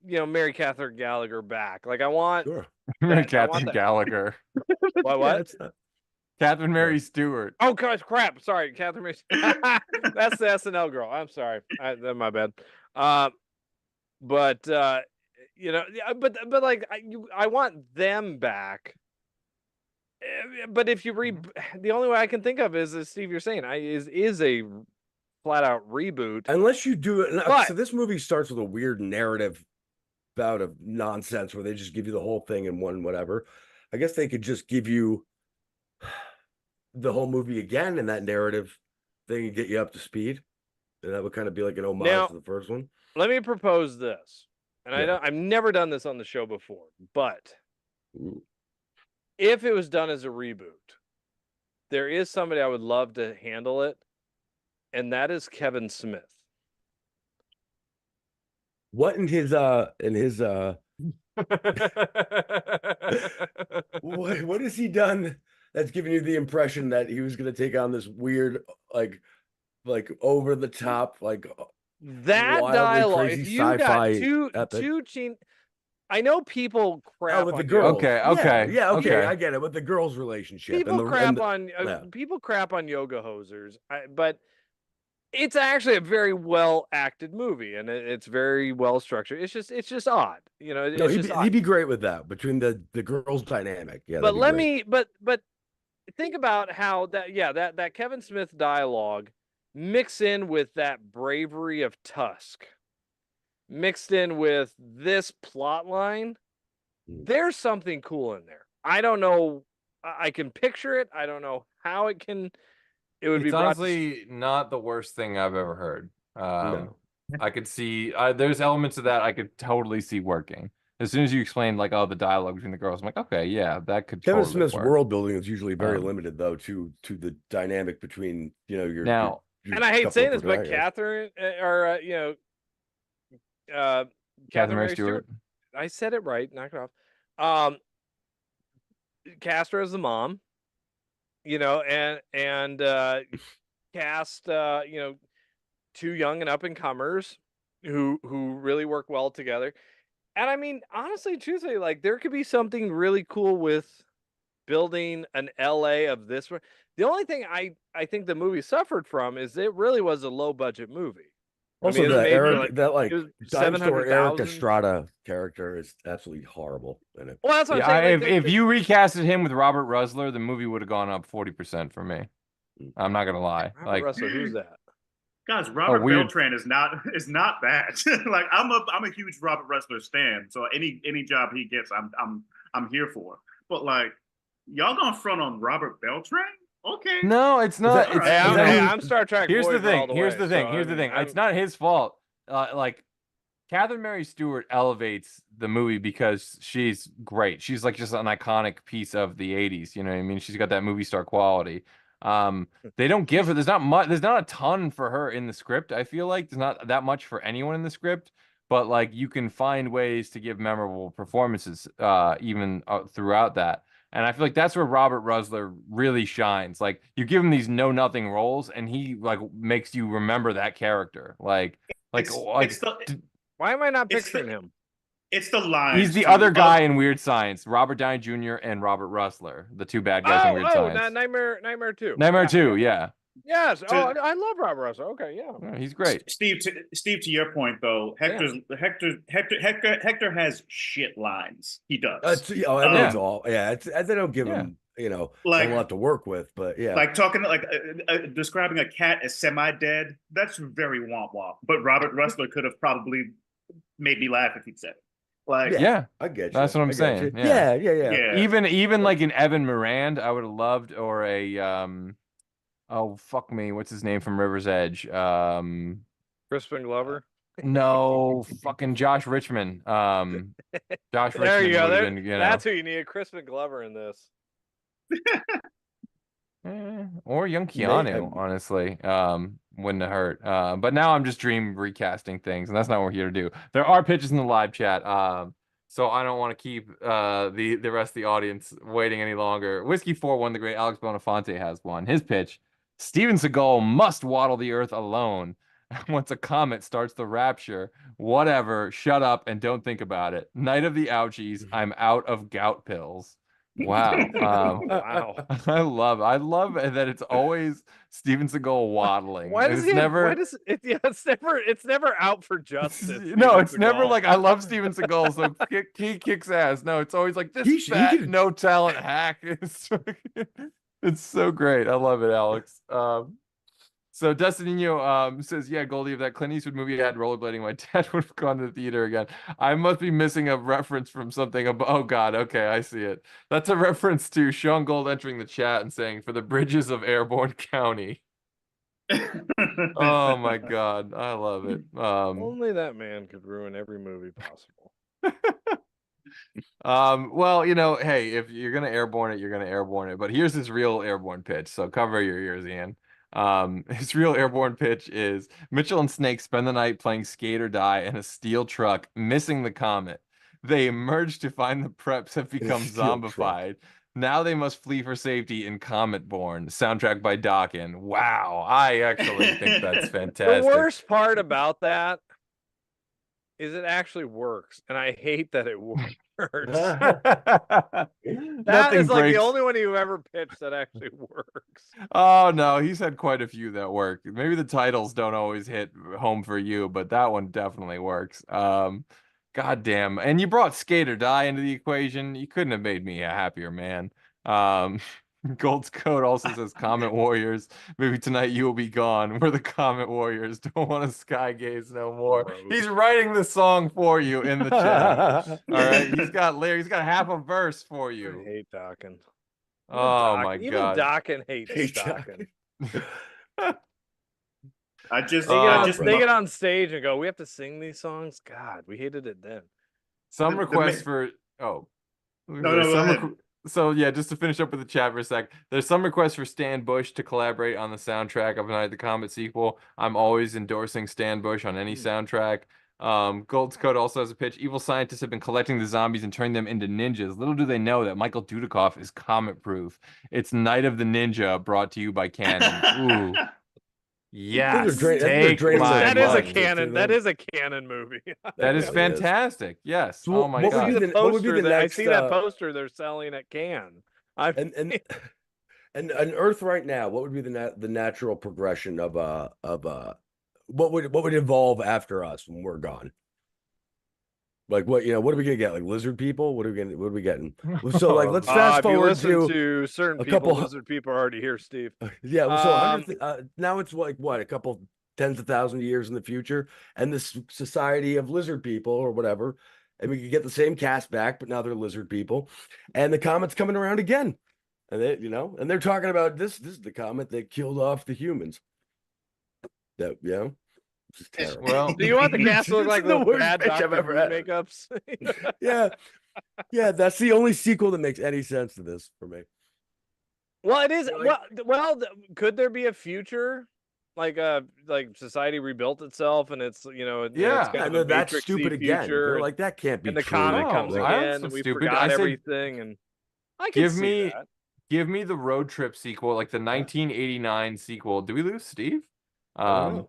Mary Catherine Gallagher back. Like I want Sure. Catherine Gallagher. What? Yeah, it's not... Catherine Mary Stewart. Oh gosh, crap! Sorry, Catherine Mary. That's the SNL girl. I'm sorry. That's my bad. But yeah, but like I want them back. But if you the only way I can think of is Steve, you're saying, is a flat out reboot. Unless you do it. But, so this movie starts with a weird narrative bout of nonsense where they just give you the whole thing in one whatever. I guess they could just give you the whole movie again in that narrative thing and get you up to speed. And that would kind of be like an homage to the first one. Let me propose this. And I've never done this on the show before, but if it was done as a reboot, there is somebody I would love to handle it, and that is Kevin Smith. What in his what has he done that's giving you the impression that he was going to take on this weird like over the top that dialogue? If you got two I know people crap with on the girls. Okay. I get it with the girls' relationship. People crap on yoga hosers, but it's actually a very well acted movie and it's very well structured. It's just odd, he'd be great with that between the girls' dynamic. Yeah, but but think about how that Kevin Smith dialogue mix in with that bravery of Tusk, mixed in with this plot line. There's something cool in there. I don't know. I can picture it. I don't know how it would be honestly not the worst thing I've ever heard. I could see there's elements of that I could totally see working. As soon as you explained the dialogue between the girls, I'm like, okay, yeah, that could. Kevin totally Smith's work. world building is usually very limited, though, to the dynamic between your and I hate saying this, but Catherine Catherine Mary Stewart. I said it right. Knock it off. Cast her as the mom. And cast two young and up and comers who really work well together. And I mean, honestly, truthfully, there could be something really cool with building an LA of this. The only thing I think the movie suffered from is it really was a low budget movie. Also, Dime Store Eric 700,000. Estrada character is absolutely horrible in it. Well, that's what I'm saying. If you recasted him with Robert Rusler, the movie would have gone up 40% for me. I'm not gonna lie. Robert Rusler, who's that? Guys, Robert Beltran is not bad. I'm a huge Robert Rusler stan, so any job he gets, I'm here for. But y'all gonna front on Robert Beltran? Okay. No, it's not. I'm Star Trek. Here's the thing. Here's the thing. It's not his fault. Catherine Mary Stewart elevates the movie because she's great. She's just an iconic piece of the 80s. You know what I mean? She's got that movie star quality. They don't give her. There's not a ton for her in the script. I feel like there's not that much for anyone in the script. But you can find ways to give memorable performances even throughout that. And I feel like that's where Robert Rusler really shines. You give him these know-nothing roles, and he makes you remember that character. Why am I not picturing him? It's the line. He's the other guy in Weird Science, Robert Downey Jr. and Robert Rusler, the two bad guys in Weird Science. Nightmare 2. Nightmare 2, yeah. Yes. I love Robert Rusler. Okay, yeah. He's great. Steve, to your point though, Hector has shit lines. He does. They don't give him a lot to work with, but yeah. Describing a cat as semi-dead, that's very womp womp. But Robert Rusler could have probably made me laugh if he'd said it. I get you. That's what I'm saying. Yeah. Even an Evan Moran, I would have loved, or a oh fuck me, what's his name from River's Edge? Crispin Glover. No, fucking Josh Richmond. Josh Richmond. There you go. That's who you need. Crispin Glover in this. Or young Keanu, honestly, wouldn't have hurt. But now I'm just dream recasting things, and that's not what we're here to do. There are pitches in the live chat, so I don't want to keep the rest of the audience waiting any longer. Whiskey 41, the great Alex Bonafonte has one. His pitch: Steven Seagal must waddle the earth alone. Once a comet starts the rapture, whatever, shut up and don't think about it. Night of the ouchies, I'm out of gout pills. Wow. Wow. I love that it's always Steven Seagal waddling. Why does it's never it's never out for justice. No, it's never like I love Steven Seagal, so he kicks ass. No, it's always like this fat, no talent hack. It's so great. I love it, Alex. So Destinino says, yeah, Goldie, if that Clint Eastwood movie had rollerblading, my dad would have gone to the theater again. I must be missing a reference from something. Oh, God. Okay, I see it. That's a reference to Sean Gold entering the chat and saying, for the bridges of Airborne County. Oh, my God. I love it. Only that man could ruin every movie possible. Well, hey, if you're going to airborne it, you're going to airborne it. But here's his real airborne pitch. So cover your ears, Ian. His real airborne pitch is Mitchell and Snake spend the night playing Skate or Die in a steel truck, missing the comet. They emerge to find the preps have become zombified. Now they must flee for safety in Comet-born. Soundtrack by Dawkins. Wow, I actually think that's fantastic. The worst part about that is it actually works, and I hate that it works. That is like the only one you ever pitched that actually works. Oh no, he's had quite a few that work. Maybe the titles don't always hit home for you, but that one definitely works. God damn. And you brought Skate or Die into the equation. You couldn't have made me a happier man. Gold's Code also says Comet Warriors. Maybe tonight you will be gone. We're the Comet Warriors. Don't want to sky gaze no more. Gross. He's writing the song for you in the chat. All right. He's got half a verse for you. I hate Dawkins. Oh my God. Even Dawkins hates Dawkins. They get on stage and go, we have to sing these songs. God, we hated it then. Some requests for go ahead. So yeah, just to finish up with the chat for a sec, there's some requests for Stan Bush to collaborate on the soundtrack of Night of the Comet sequel. I'm always endorsing Stan Bush on any soundtrack. Gold's Code also has a pitch. Evil scientists have been collecting the zombies and turning them into ninjas. Little do they know that Michael Dudikoff is comet-proof. It's Night of the Ninja, brought to you by Canon. Ooh. Yes, that is a canon. That is a canon movie. That is fantastic. Yes. So oh my God. What would be the next, I see that poster they're selling at Cannes. And Earth right now, what would be the natural progression of what would evolve after us when we're gone? Like what are we gonna get? Like lizard people? What are we getting? So like let's fast forward to certain people. Lizard people are already here, Steve. Yeah. Well, so now it's like what, a couple tens of thousands of years in the future, and this society of lizard people or whatever, and we could get the same cast back, but now they're lizard people, and the comet's coming around again, and and they're talking about this. This is the comet that killed off the humans. That Well, do you want the cast to look like the bad pitch I've ever had? Makeups? yeah. That's the only sequel that makes any sense to this for me. Well, it is. Well, could there be a future, like society rebuilt itself, and it's it's kind of that's stupid again. They're like that can't be. And the true. comet comes again, and we forgot everything. And I can see that. Give me the road trip sequel, like the 1989 sequel. Do we lose Steve? Sounds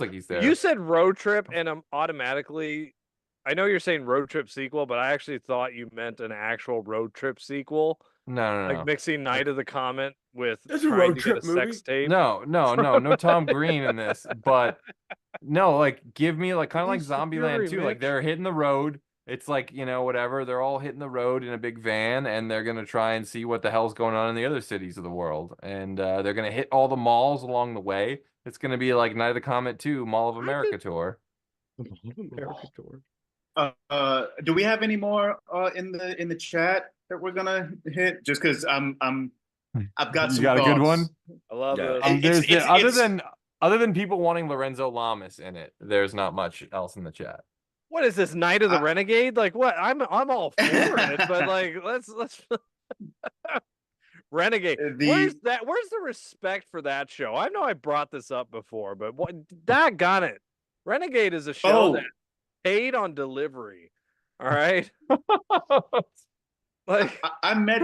like he's there. You said road trip, and I'm automatically. I know you're saying road trip sequel, but I actually thought you meant an actual road trip sequel. No. Like mixing Night of the Comet with There's a road trip movie. Sex tape. No Tom Green in this, but no, like give me like kind of like Zombieland too. Like they're hitting the road. It's like, whatever. They're all hitting the road in a big van, and they're going to try and see what the hell's going on in the other cities of the world. And they're going to hit all the malls along the way. It's going to be like Night of the Comet 2, Mall of America tour. America tour. Do we have any more in the chat that we're going to hit? Just because I've got some You got thoughts. a good one? I love it. Other than people wanting Lorenzo Lamas in it, there's not much else in the chat. What is this, Night of the Renegade? Like what? I'm all for it, but like let's Renegade. Where's the respect for that show? I know I brought this up before, but what that got it. Renegade is a show that paid on delivery. All right. Like I met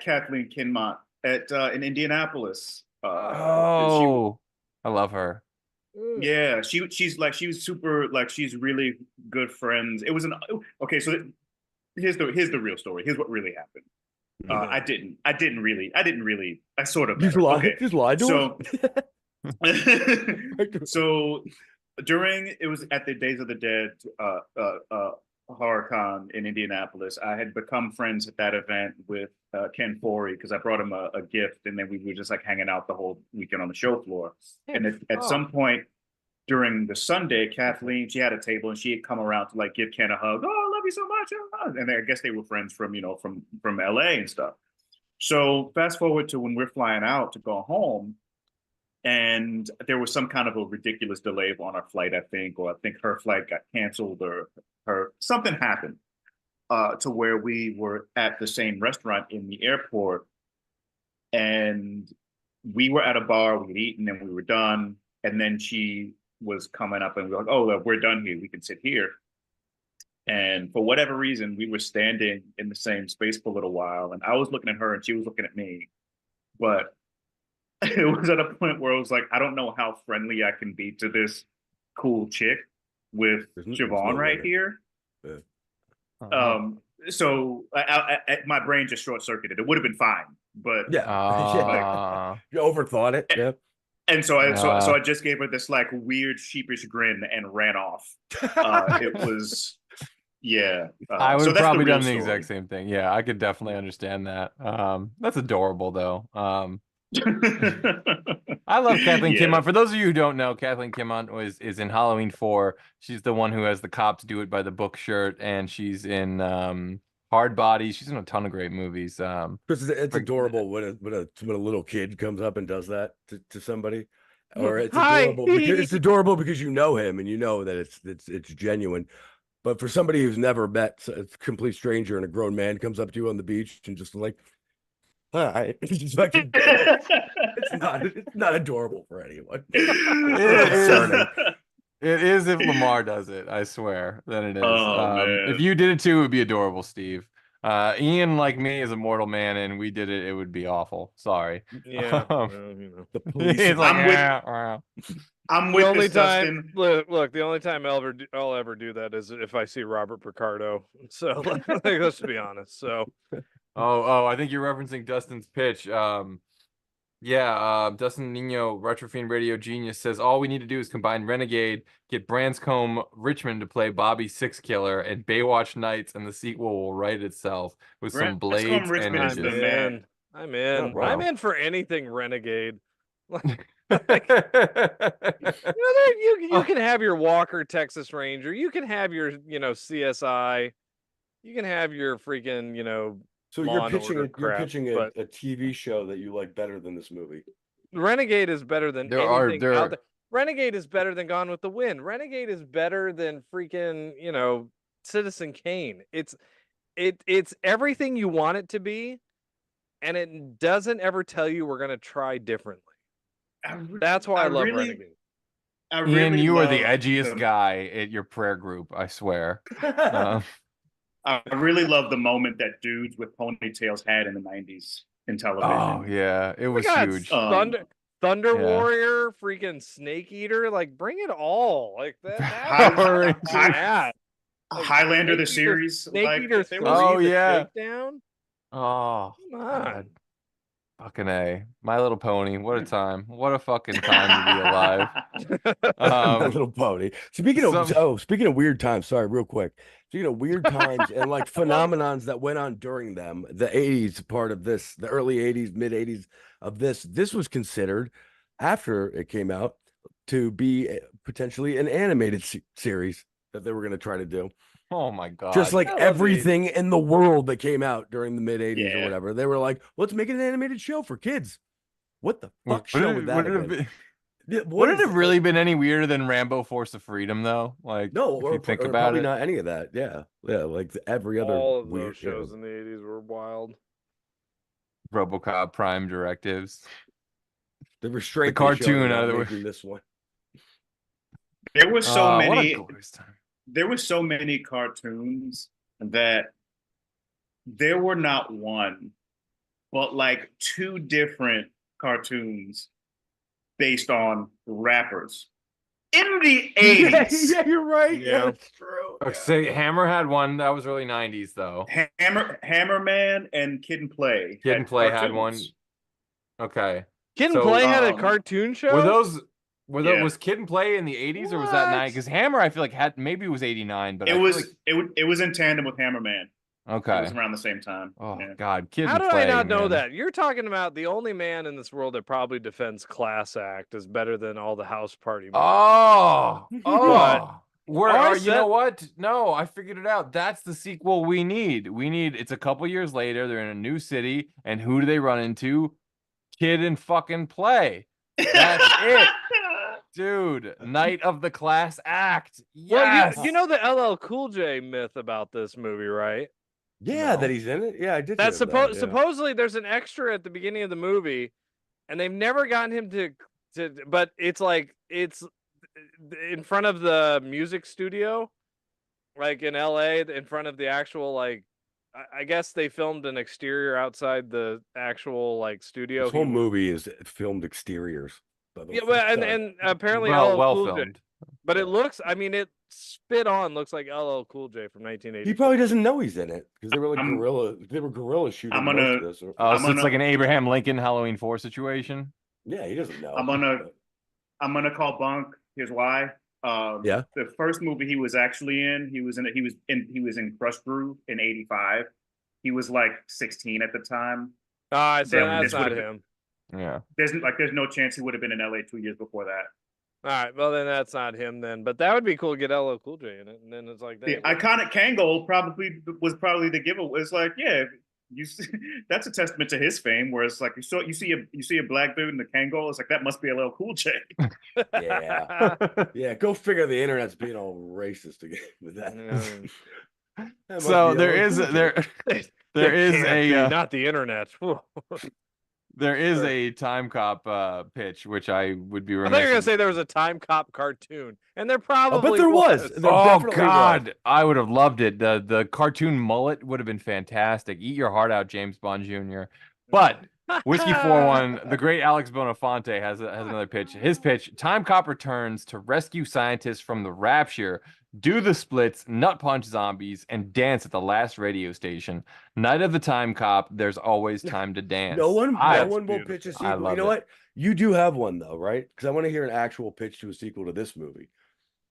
Kathleen Kinmont at in Indianapolis. I love her. Yeah, she was super, like, she's really good friends. It was so here's the real story. Here's what really happened. I sort of just lied to us. So it was at the Days of the Dead HorrorCon in Indianapolis. I had become friends at that event with Ken Forey because I brought him a gift, and then we were just like hanging out the whole weekend on the show floor. And at some point during the Sunday, Kathleen, she had a table and she had come around to like give Ken a hug. Oh, I love you so much. And I guess they were friends from LA and stuff. So fast forward to when we're flying out to go home, and there was some kind of a ridiculous delay on our flight, I think her flight got canceled or something happened to where we were at the same restaurant in the airport, and we were at a bar, we had eaten and we were done. And then she was coming up and we were like, oh, we're done here, we can sit here. And for whatever reason, we were standing in the same space for a little while, and I was looking at her and she was looking at me. But it was at a point where I was like, I don't know how friendly I can be to this cool chick with Siobhan right here. So my brain just short circuited. It would have been fine, but you overthought it. Yeah. And so I just gave her this like weird sheepish grin and ran off. It was I would have probably done the exact same thing. Yeah, I could definitely understand that. That's adorable though. I love Kathleen Kinmont. For those of you who don't know, Kathleen Kinmont is in Halloween 4. She's the one who has the cops do it by the book shirt, and she's in Hard Body. She's in a ton of great movies. Because it's adorable when a little kid comes up and does that to somebody, or it's adorable because you know him and you know that it's genuine. But for somebody who's never met a complete stranger and a grown man comes up to you on the beach and just like, hi, it's not adorable for anyone. It is if LeMar does it, I swear. Then it is. If you did it too, it would be adorable, Steve. Ian, like me, is a mortal man, and we did it. It would be awful. Sorry. Yeah. The police. I'm with the only this, time. Dustin. Look, the only time I'll ever do that is if I see Robert Picardo. So let's be honest. So. I think you're referencing Dustin's pitch. Dustin Nino, Retrofiend Radio Genius, says all we need to do is combine Renegade, get Branscombe Richmond to play Bobby Six Killer, and Baywatch Nights, and the sequel will write itself with some blades and ninjas. I'm in. Oh, wow. I'm in for anything Renegade. You can have your Walker Texas Ranger. You can have your CSI. You can have your freaking So you're pitching a TV show that you like better than this movie. Renegade is better than anything out there. Renegade is better than Gone with the Wind. Renegade is better than freaking Citizen Kane. It's everything you want it to be, and it doesn't ever tell you we're gonna try differently. That's why I love Renegade. Ian, you are the edgiest guy at your prayer group, I swear. I really love the moment that dudes with ponytails had in the 90s in television. Oh yeah, it was huge. Thunder Warrior, freaking Snake Eater, like bring it all. Like that. Highlander the series. Snake Eater 3, Shakedown. Oh, come on. Fucking A. My Little Pony. What a time. What a fucking time to be alive. My Little Pony. Speaking of weird times, sorry, real quick. Speaking of weird times and like phenomenons that went on during them, the 80s part of this, the early 80s, mid 80s of this was considered after it came out to be potentially an animated series that they were going to try to do. Oh my God. Just like everything in the world that came out during the mid 80s or whatever. They were like, let's make an animated show for kids. What the fuck show would that have been? Would it have really been any weirder than Rambo Force of Freedom though? Like no, if you think about probably it. not any of that. Yeah. Like every other all of weird those shows in the 80s were wild. RoboCop Prime directives. The restraint The cartoon out of the way. making this one. There were so What a many. glorious time. There were so many cartoons that there were not one, but like 2 different cartoons based on rappers in the 80s. Yeah, you're right. Yeah. That's true. Okay, say Hammer had one that was early 90s though. Hammerman and Kid and Play. Kid and Play had one. cartoons. Okay. Kid and So, Play had a cartoon show. Were those Yeah. was Kid and Play in the 80s or was that What? 9? Because Hammer I feel like had maybe it was 89, but It I feel was like, it was in tandem with Hammerman. It okay. was around the same time. Oh Yeah. God, Kid How and did Play. I not know man. that? You're talking about the only man in this world that probably defends Class Act is better than all the House Party movies. Oh, But- Where Oh, I are you know said- what? No, I figured it out. That's the sequel we need. It's a couple years later. They're in a new city, and who do they run into? Kid and fucking Play. That's it, dude. Night of the Class Act. Yes. Well, you know the LL Cool J myth about this movie, right? Yeah, No. that he's in it. Yeah, I did. That's hear that, yeah. supposedly there's an extra at the beginning of the movie, and they've never gotten him to. But it's like it's in front of the music studio, like in LA, in front of the actual like. I guess they filmed an exterior outside the actual like studio. This whole movie is filmed exteriors. by the Yeah, way. well, and apparently well, LL well Cool J. filmed. But it looks, I mean, it spit on looks like LL Cool J from 1980. He probably doesn't know he's in it because they were like I'm- gorilla. They were gorilla shooting I'm most gonna- of this. Oh, I'm so it's gonna- like an Abraham Lincoln Halloween 4 situation. Yeah, he doesn't know. I'm gonna call bunk. Here's why. Yeah. The first movie he was actually in, he was in Crush Groove in '85. He was like 16 at the time. Ah, so Then that's this not would've been- him. Yeah. There's no chance he would have been in LA 2 years before that. All right, well then that's not him then. But that would be cool to get LL Cool J in it, and then it's like, The dang, iconic Kangol was probably the giveaway. It's like, yeah, you see, that's a testament to his fame. Where it's like you see a black dude in the Kangol, it's like that must be a LL Cool J. Yeah, yeah. Go figure. The internet's being all racist again with that. That must So be there LL is Cool J. there is Can't a be, not the internet. there is a Time Cop pitch, which I would be I remiss. thought you were gonna in- say there was a Time Cop cartoon, and there probably there was. There Oh definitely God, was. I would have loved it. The cartoon mullet would have been fantastic. Eat your heart out, James Bond Jr. But Whiskey 4-1, the great Alex Bonafonte has another pitch. His pitch: Time Cop returns to rescue scientists from the Rapture, do the splits, nut punch zombies, and dance at the last radio station. Night of the Time Cop. There's always time to dance. No one will beautiful. pitch a I sequel. You love know it. what? You do have one though, right? Because I want to hear an actual pitch to a sequel to this movie.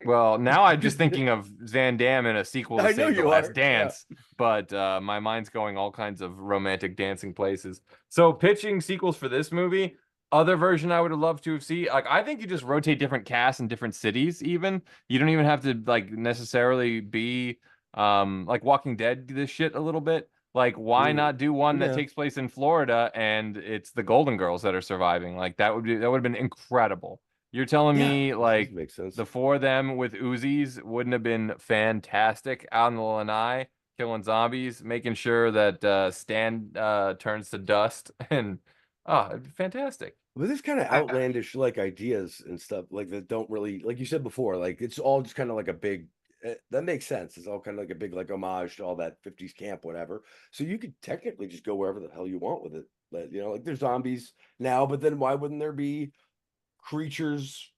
Well, now I'm just thinking of Van Damme in a sequel to I know Save the you Last are, Dance, but my mind's going all kinds of romantic dancing places. So pitching sequels for this movie, other version I would have loved to have seen. Like I think you just rotate different casts in different cities. Even you don't even have to like necessarily be like Walking Dead this shit a little bit. Like why not do one that Yeah. takes place in Florida and it's the Golden Girls that are surviving? Like that would have been incredible. You're telling me like makes sense. the 4 of them with Uzis wouldn't have been fantastic out in the lanai, killing zombies, making sure that Stan turns to dust, and it'd be fantastic. But there's kind of outlandish like ideas and stuff like that don't really, like you said before, like it's all just kind of like a big. That makes sense. It's all kind of like a big like homage to all that 50s camp, whatever. So you could technically just go wherever the hell you want with it. But you know, like there's zombies now, but then why wouldn't there be creatures?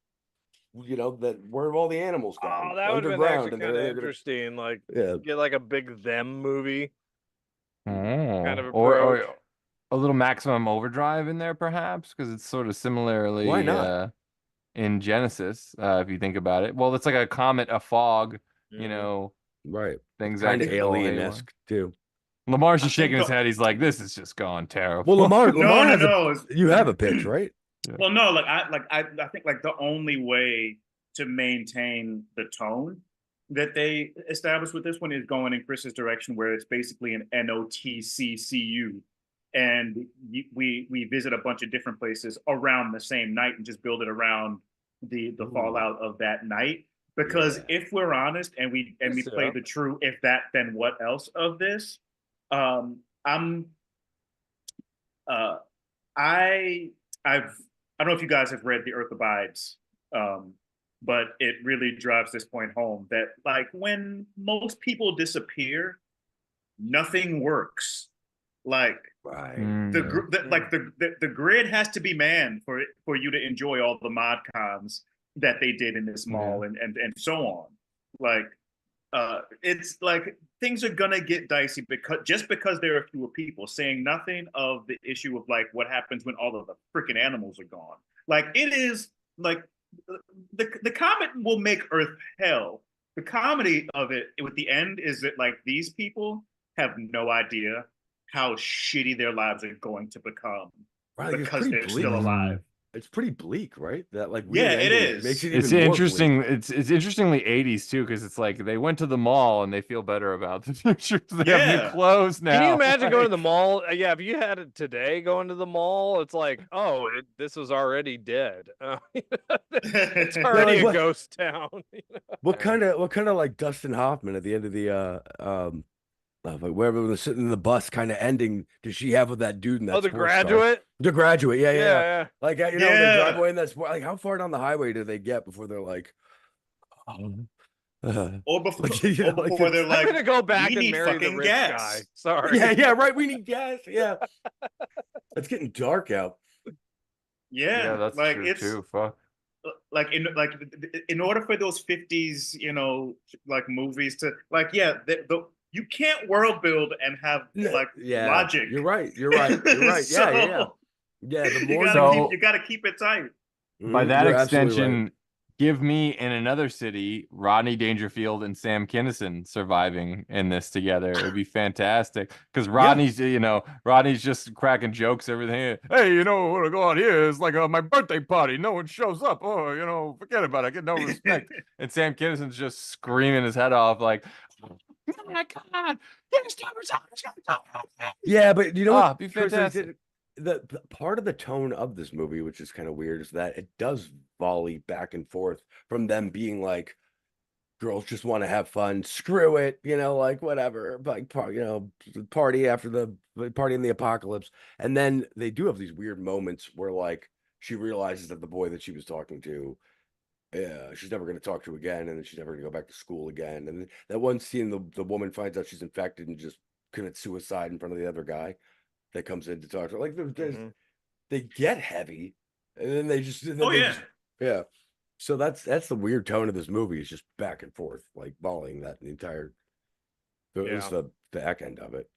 You know, that where have all the animals gone? Oh, that would have been Underground, actually and kind of they're gonna- interesting. Like, Yeah. get like a big them movie. Kind of or approach. a little Maximum Overdrive in there, perhaps, because it's sort of similarly Why not? in Genesis, if you think about it. Well, it's like a comet, a fog, you know, right? Things Kind that of could go alien-esque too. Lamar's just shaking his head. He's like, "This is just gone terrible." Well, Lamar, has no. you have a pitch, right? Well, no, I think like the only way to maintain the tone that they established with this one is going in Chris's direction, where it's basically an NOTCCU, and we visit a bunch of different places around the same night and just build it around the fallout of that night. Because if we're honest and we play the true if that then what else of this, I'm I don't know if you guys have read The Earth Abides, but it really drives this point home that like when most people disappear, nothing works. Like the grid has to be manned for you to enjoy all the mod cons that they did in this mall and so on. Like it's like things are gonna get dicey because there are fewer people, saying nothing of the issue of like what happens when all of the freaking animals are gone. Like it is like the Comet will make Earth hell. The comedy of it with the end is that like these people have no idea how shitty their lives are going to become because they're still alive. It's pretty bleak, right? That like it is. Makes it It's even more interesting. bleak. It's interestingly 80s too, because it's like they went to the mall and they feel better about the future. They have new clothes now. Can you imagine going to the mall? Yeah, if you had it today, going to the mall, it's like, oh, this was already dead. It's already a ghost town. What kind of like Dustin Hoffman at the end of the like wherever they're sitting in the bus kind of ending does she have with that dude in that The Graduate? The Graduate, yeah. Like they Yeah. drive away in that sport. Like how far down the highway do they get before they're like or before, like, they're like, I'm gonna go back we and need marry the fucking rich gas. guy. Sorry. yeah, right. We need gas. Yeah. It's getting dark out. Yeah, that's like true it's too. Fuck. like in order for those 50s, like movies to like, you can't world build and have like logic. You're right. Yeah, the more you gotta keep it tight. By that You're absolutely extension, right. give me in another city Rodney Dangerfield and Sam Kinison surviving in this together. It would be fantastic because Rodney's just cracking jokes, everything. Hey, what I go out here is like my birthday party. No one shows up. Oh, forget about it. I get no respect. And Sam Kinison's just screaming his head off like, oh my God, yeah, but you know what? Be Chris, fantastic. The part of the tone of this movie, which is kind of weird, is that it does volley back and forth from them being like, girls just want to have fun, screw it, like whatever, like party after the party in the apocalypse, and then they do have these weird moments where like she realizes that the boy that she was talking to, she's never going to talk to again, and then she's never going to go back to school again, and that one scene, the woman finds out she's infected and just commits suicide in front of the other guy that comes in to talk to her. Like they get heavy, and then they just yeah. So that's the weird tone of this movie. Is just back and forth, like volleying that the entire. At least the back end of it.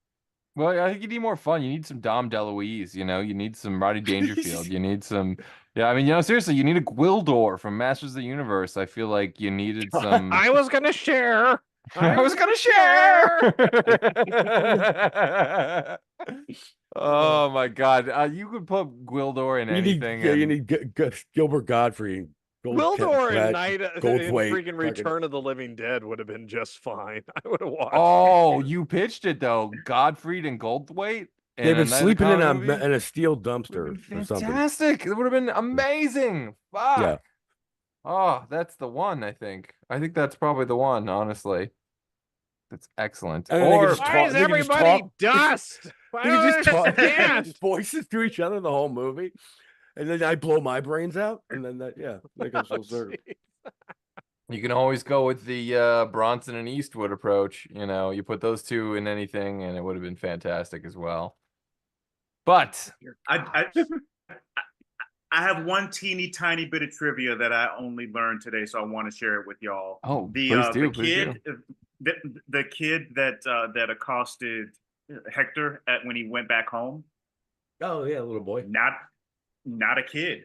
Well, I think you need more fun. You need some Dom DeLuise, you need some Rodney Dangerfield. You need some, seriously, you need a Gwildor from Masters of the Universe. I feel like you needed some. I was gonna share. I was gonna share. Oh my God! You could put Gwildor in anything. You need Gilbert Godfrey. Gwildor and Night in Goldthwait, freaking Return of the Living Dead would have been just fine. I would have watched. Oh, you pitched it though. Godfrey and Goldthwait. They've been sleeping in a steel dumpster or something. Fantastic! It would have been amazing. Fuck. Yeah. Oh, that's the one. I think that's probably the one. Honestly, that's excellent. Or why is everybody dust? They just talk voices to each other the whole movie. And then I blow my brains out, and then that comes full circle. You can always go with the Bronson and Eastwood approach. You put those two in anything, and it would have been fantastic as well. But I have one teeny tiny bit of trivia that I only learned today, so I want to share it with y'all. Oh, please do. The kid that accosted Hector when he went back home. Oh yeah, little boy. Not a kid.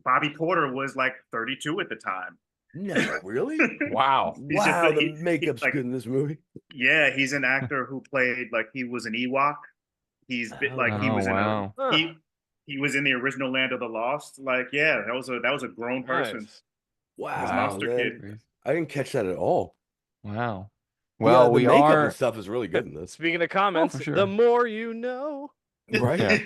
Bobby Porter was like 32 at the time. No, really? Wow. Wow, the makeup's good in this movie. Yeah, he's an actor who played like he was an Ewok. He was in the original Land of the Lost. Like, yeah, that was a grown person. Nice. Wow, monster kid. I didn't catch that at all. Wow. Well, the makeup and stuff is really good in this. Speaking of comments, sure. the more you know. Right. Yeah.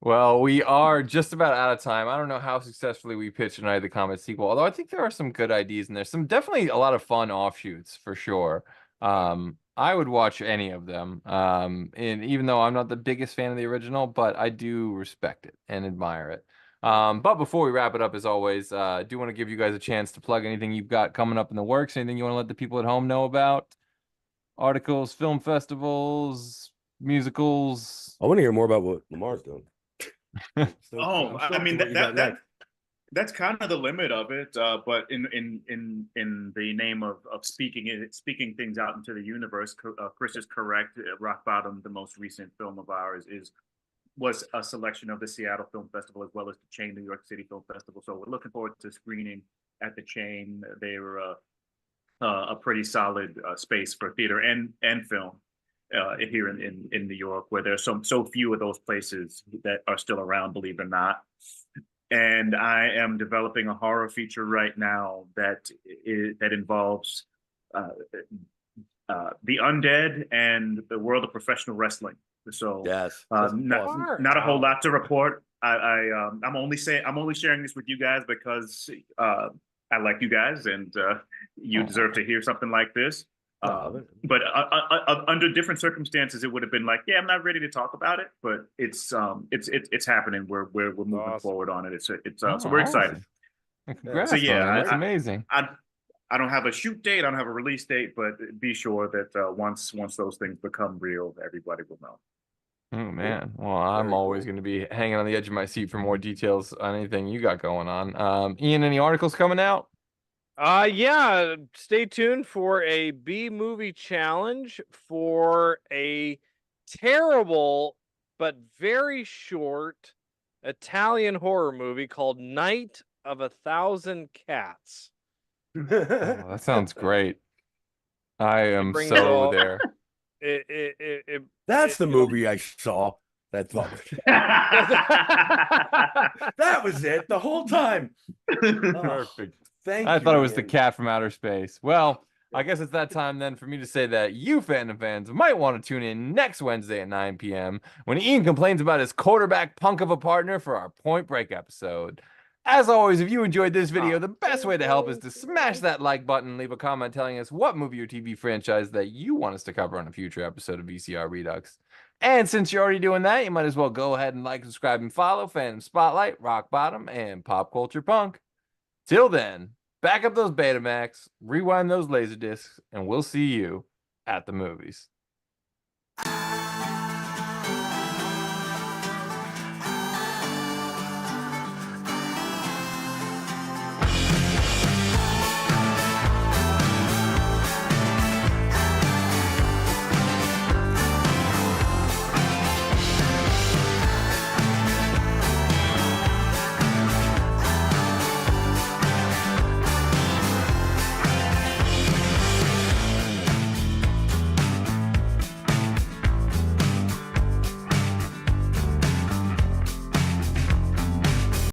Well, we are just about out of time. I don't know how successfully we pitched Night of the Comet sequel, although I think there are some good ideas in there. Definitely a lot of fun offshoots for sure. I would watch any of them. And even though I'm not the biggest fan of the original, but I do respect it and admire it. But before we wrap it up, as always, I do want to give you guys a chance to plug anything you've got coming up in the works, anything you want to let the people at home know about, articles, film festivals, musicals. I want to hear more about what LeMar's doing. I mean that's kind of the limit of it. But in the name of speaking things out into the universe, Chris is correct. Rock Bottom, the most recent film of ours, was a selection of the Seattle Film Festival as well as the Chain New York City Film Festival. So we're looking forward to screening at the Chain. They were a pretty solid space for theater and film here in New York, where there's so few of those places that are still around, believe it or not. And I am developing a horror feature right now that involves the undead and the world of professional wrestling. So yes, not a whole lot to report. I'm only sharing this with you guys because I like you guys and you deserve to hear something like this. But under different circumstances, it would have been like, yeah, I'm not ready to talk about it, but it's happening. We're moving forward on it. So we're excited. Congrats, so yeah, that's amazing. I don't have a shoot date, I don't have a release date, but be sure that once those things become real, everybody will know. Oh man, well, I'm always going to be hanging on the edge of my seat for more details on anything you got going on. Ian, any articles coming out? Yeah, stay tuned for a B movie challenge for a terrible but very short Italian horror movie called Night of a Thousand Cats. Oh, that sounds great. I am so there. That's the movie I saw. That's that was it the whole time. Perfect. Thank I you. thought it was the cat from outer space. Well, I guess it's that time then for me to say that you Fandom fans might want to tune in next Wednesday at 9 p.m. when Ian complains about his quarterback punk of a partner for our Point Break episode. As always, if you enjoyed this video, the best way to help is to smash that like button, leave a comment telling us what movie or TV franchise that you want us to cover on a future episode of VCR Redux. And since you're already doing that, you might as well go ahead and like, subscribe, and follow Fandom Spotlight, Rock Bottom, and Pop Culture Punk. Till then, back up those Betamax, rewind those Laserdiscs, and we'll see you at the movies.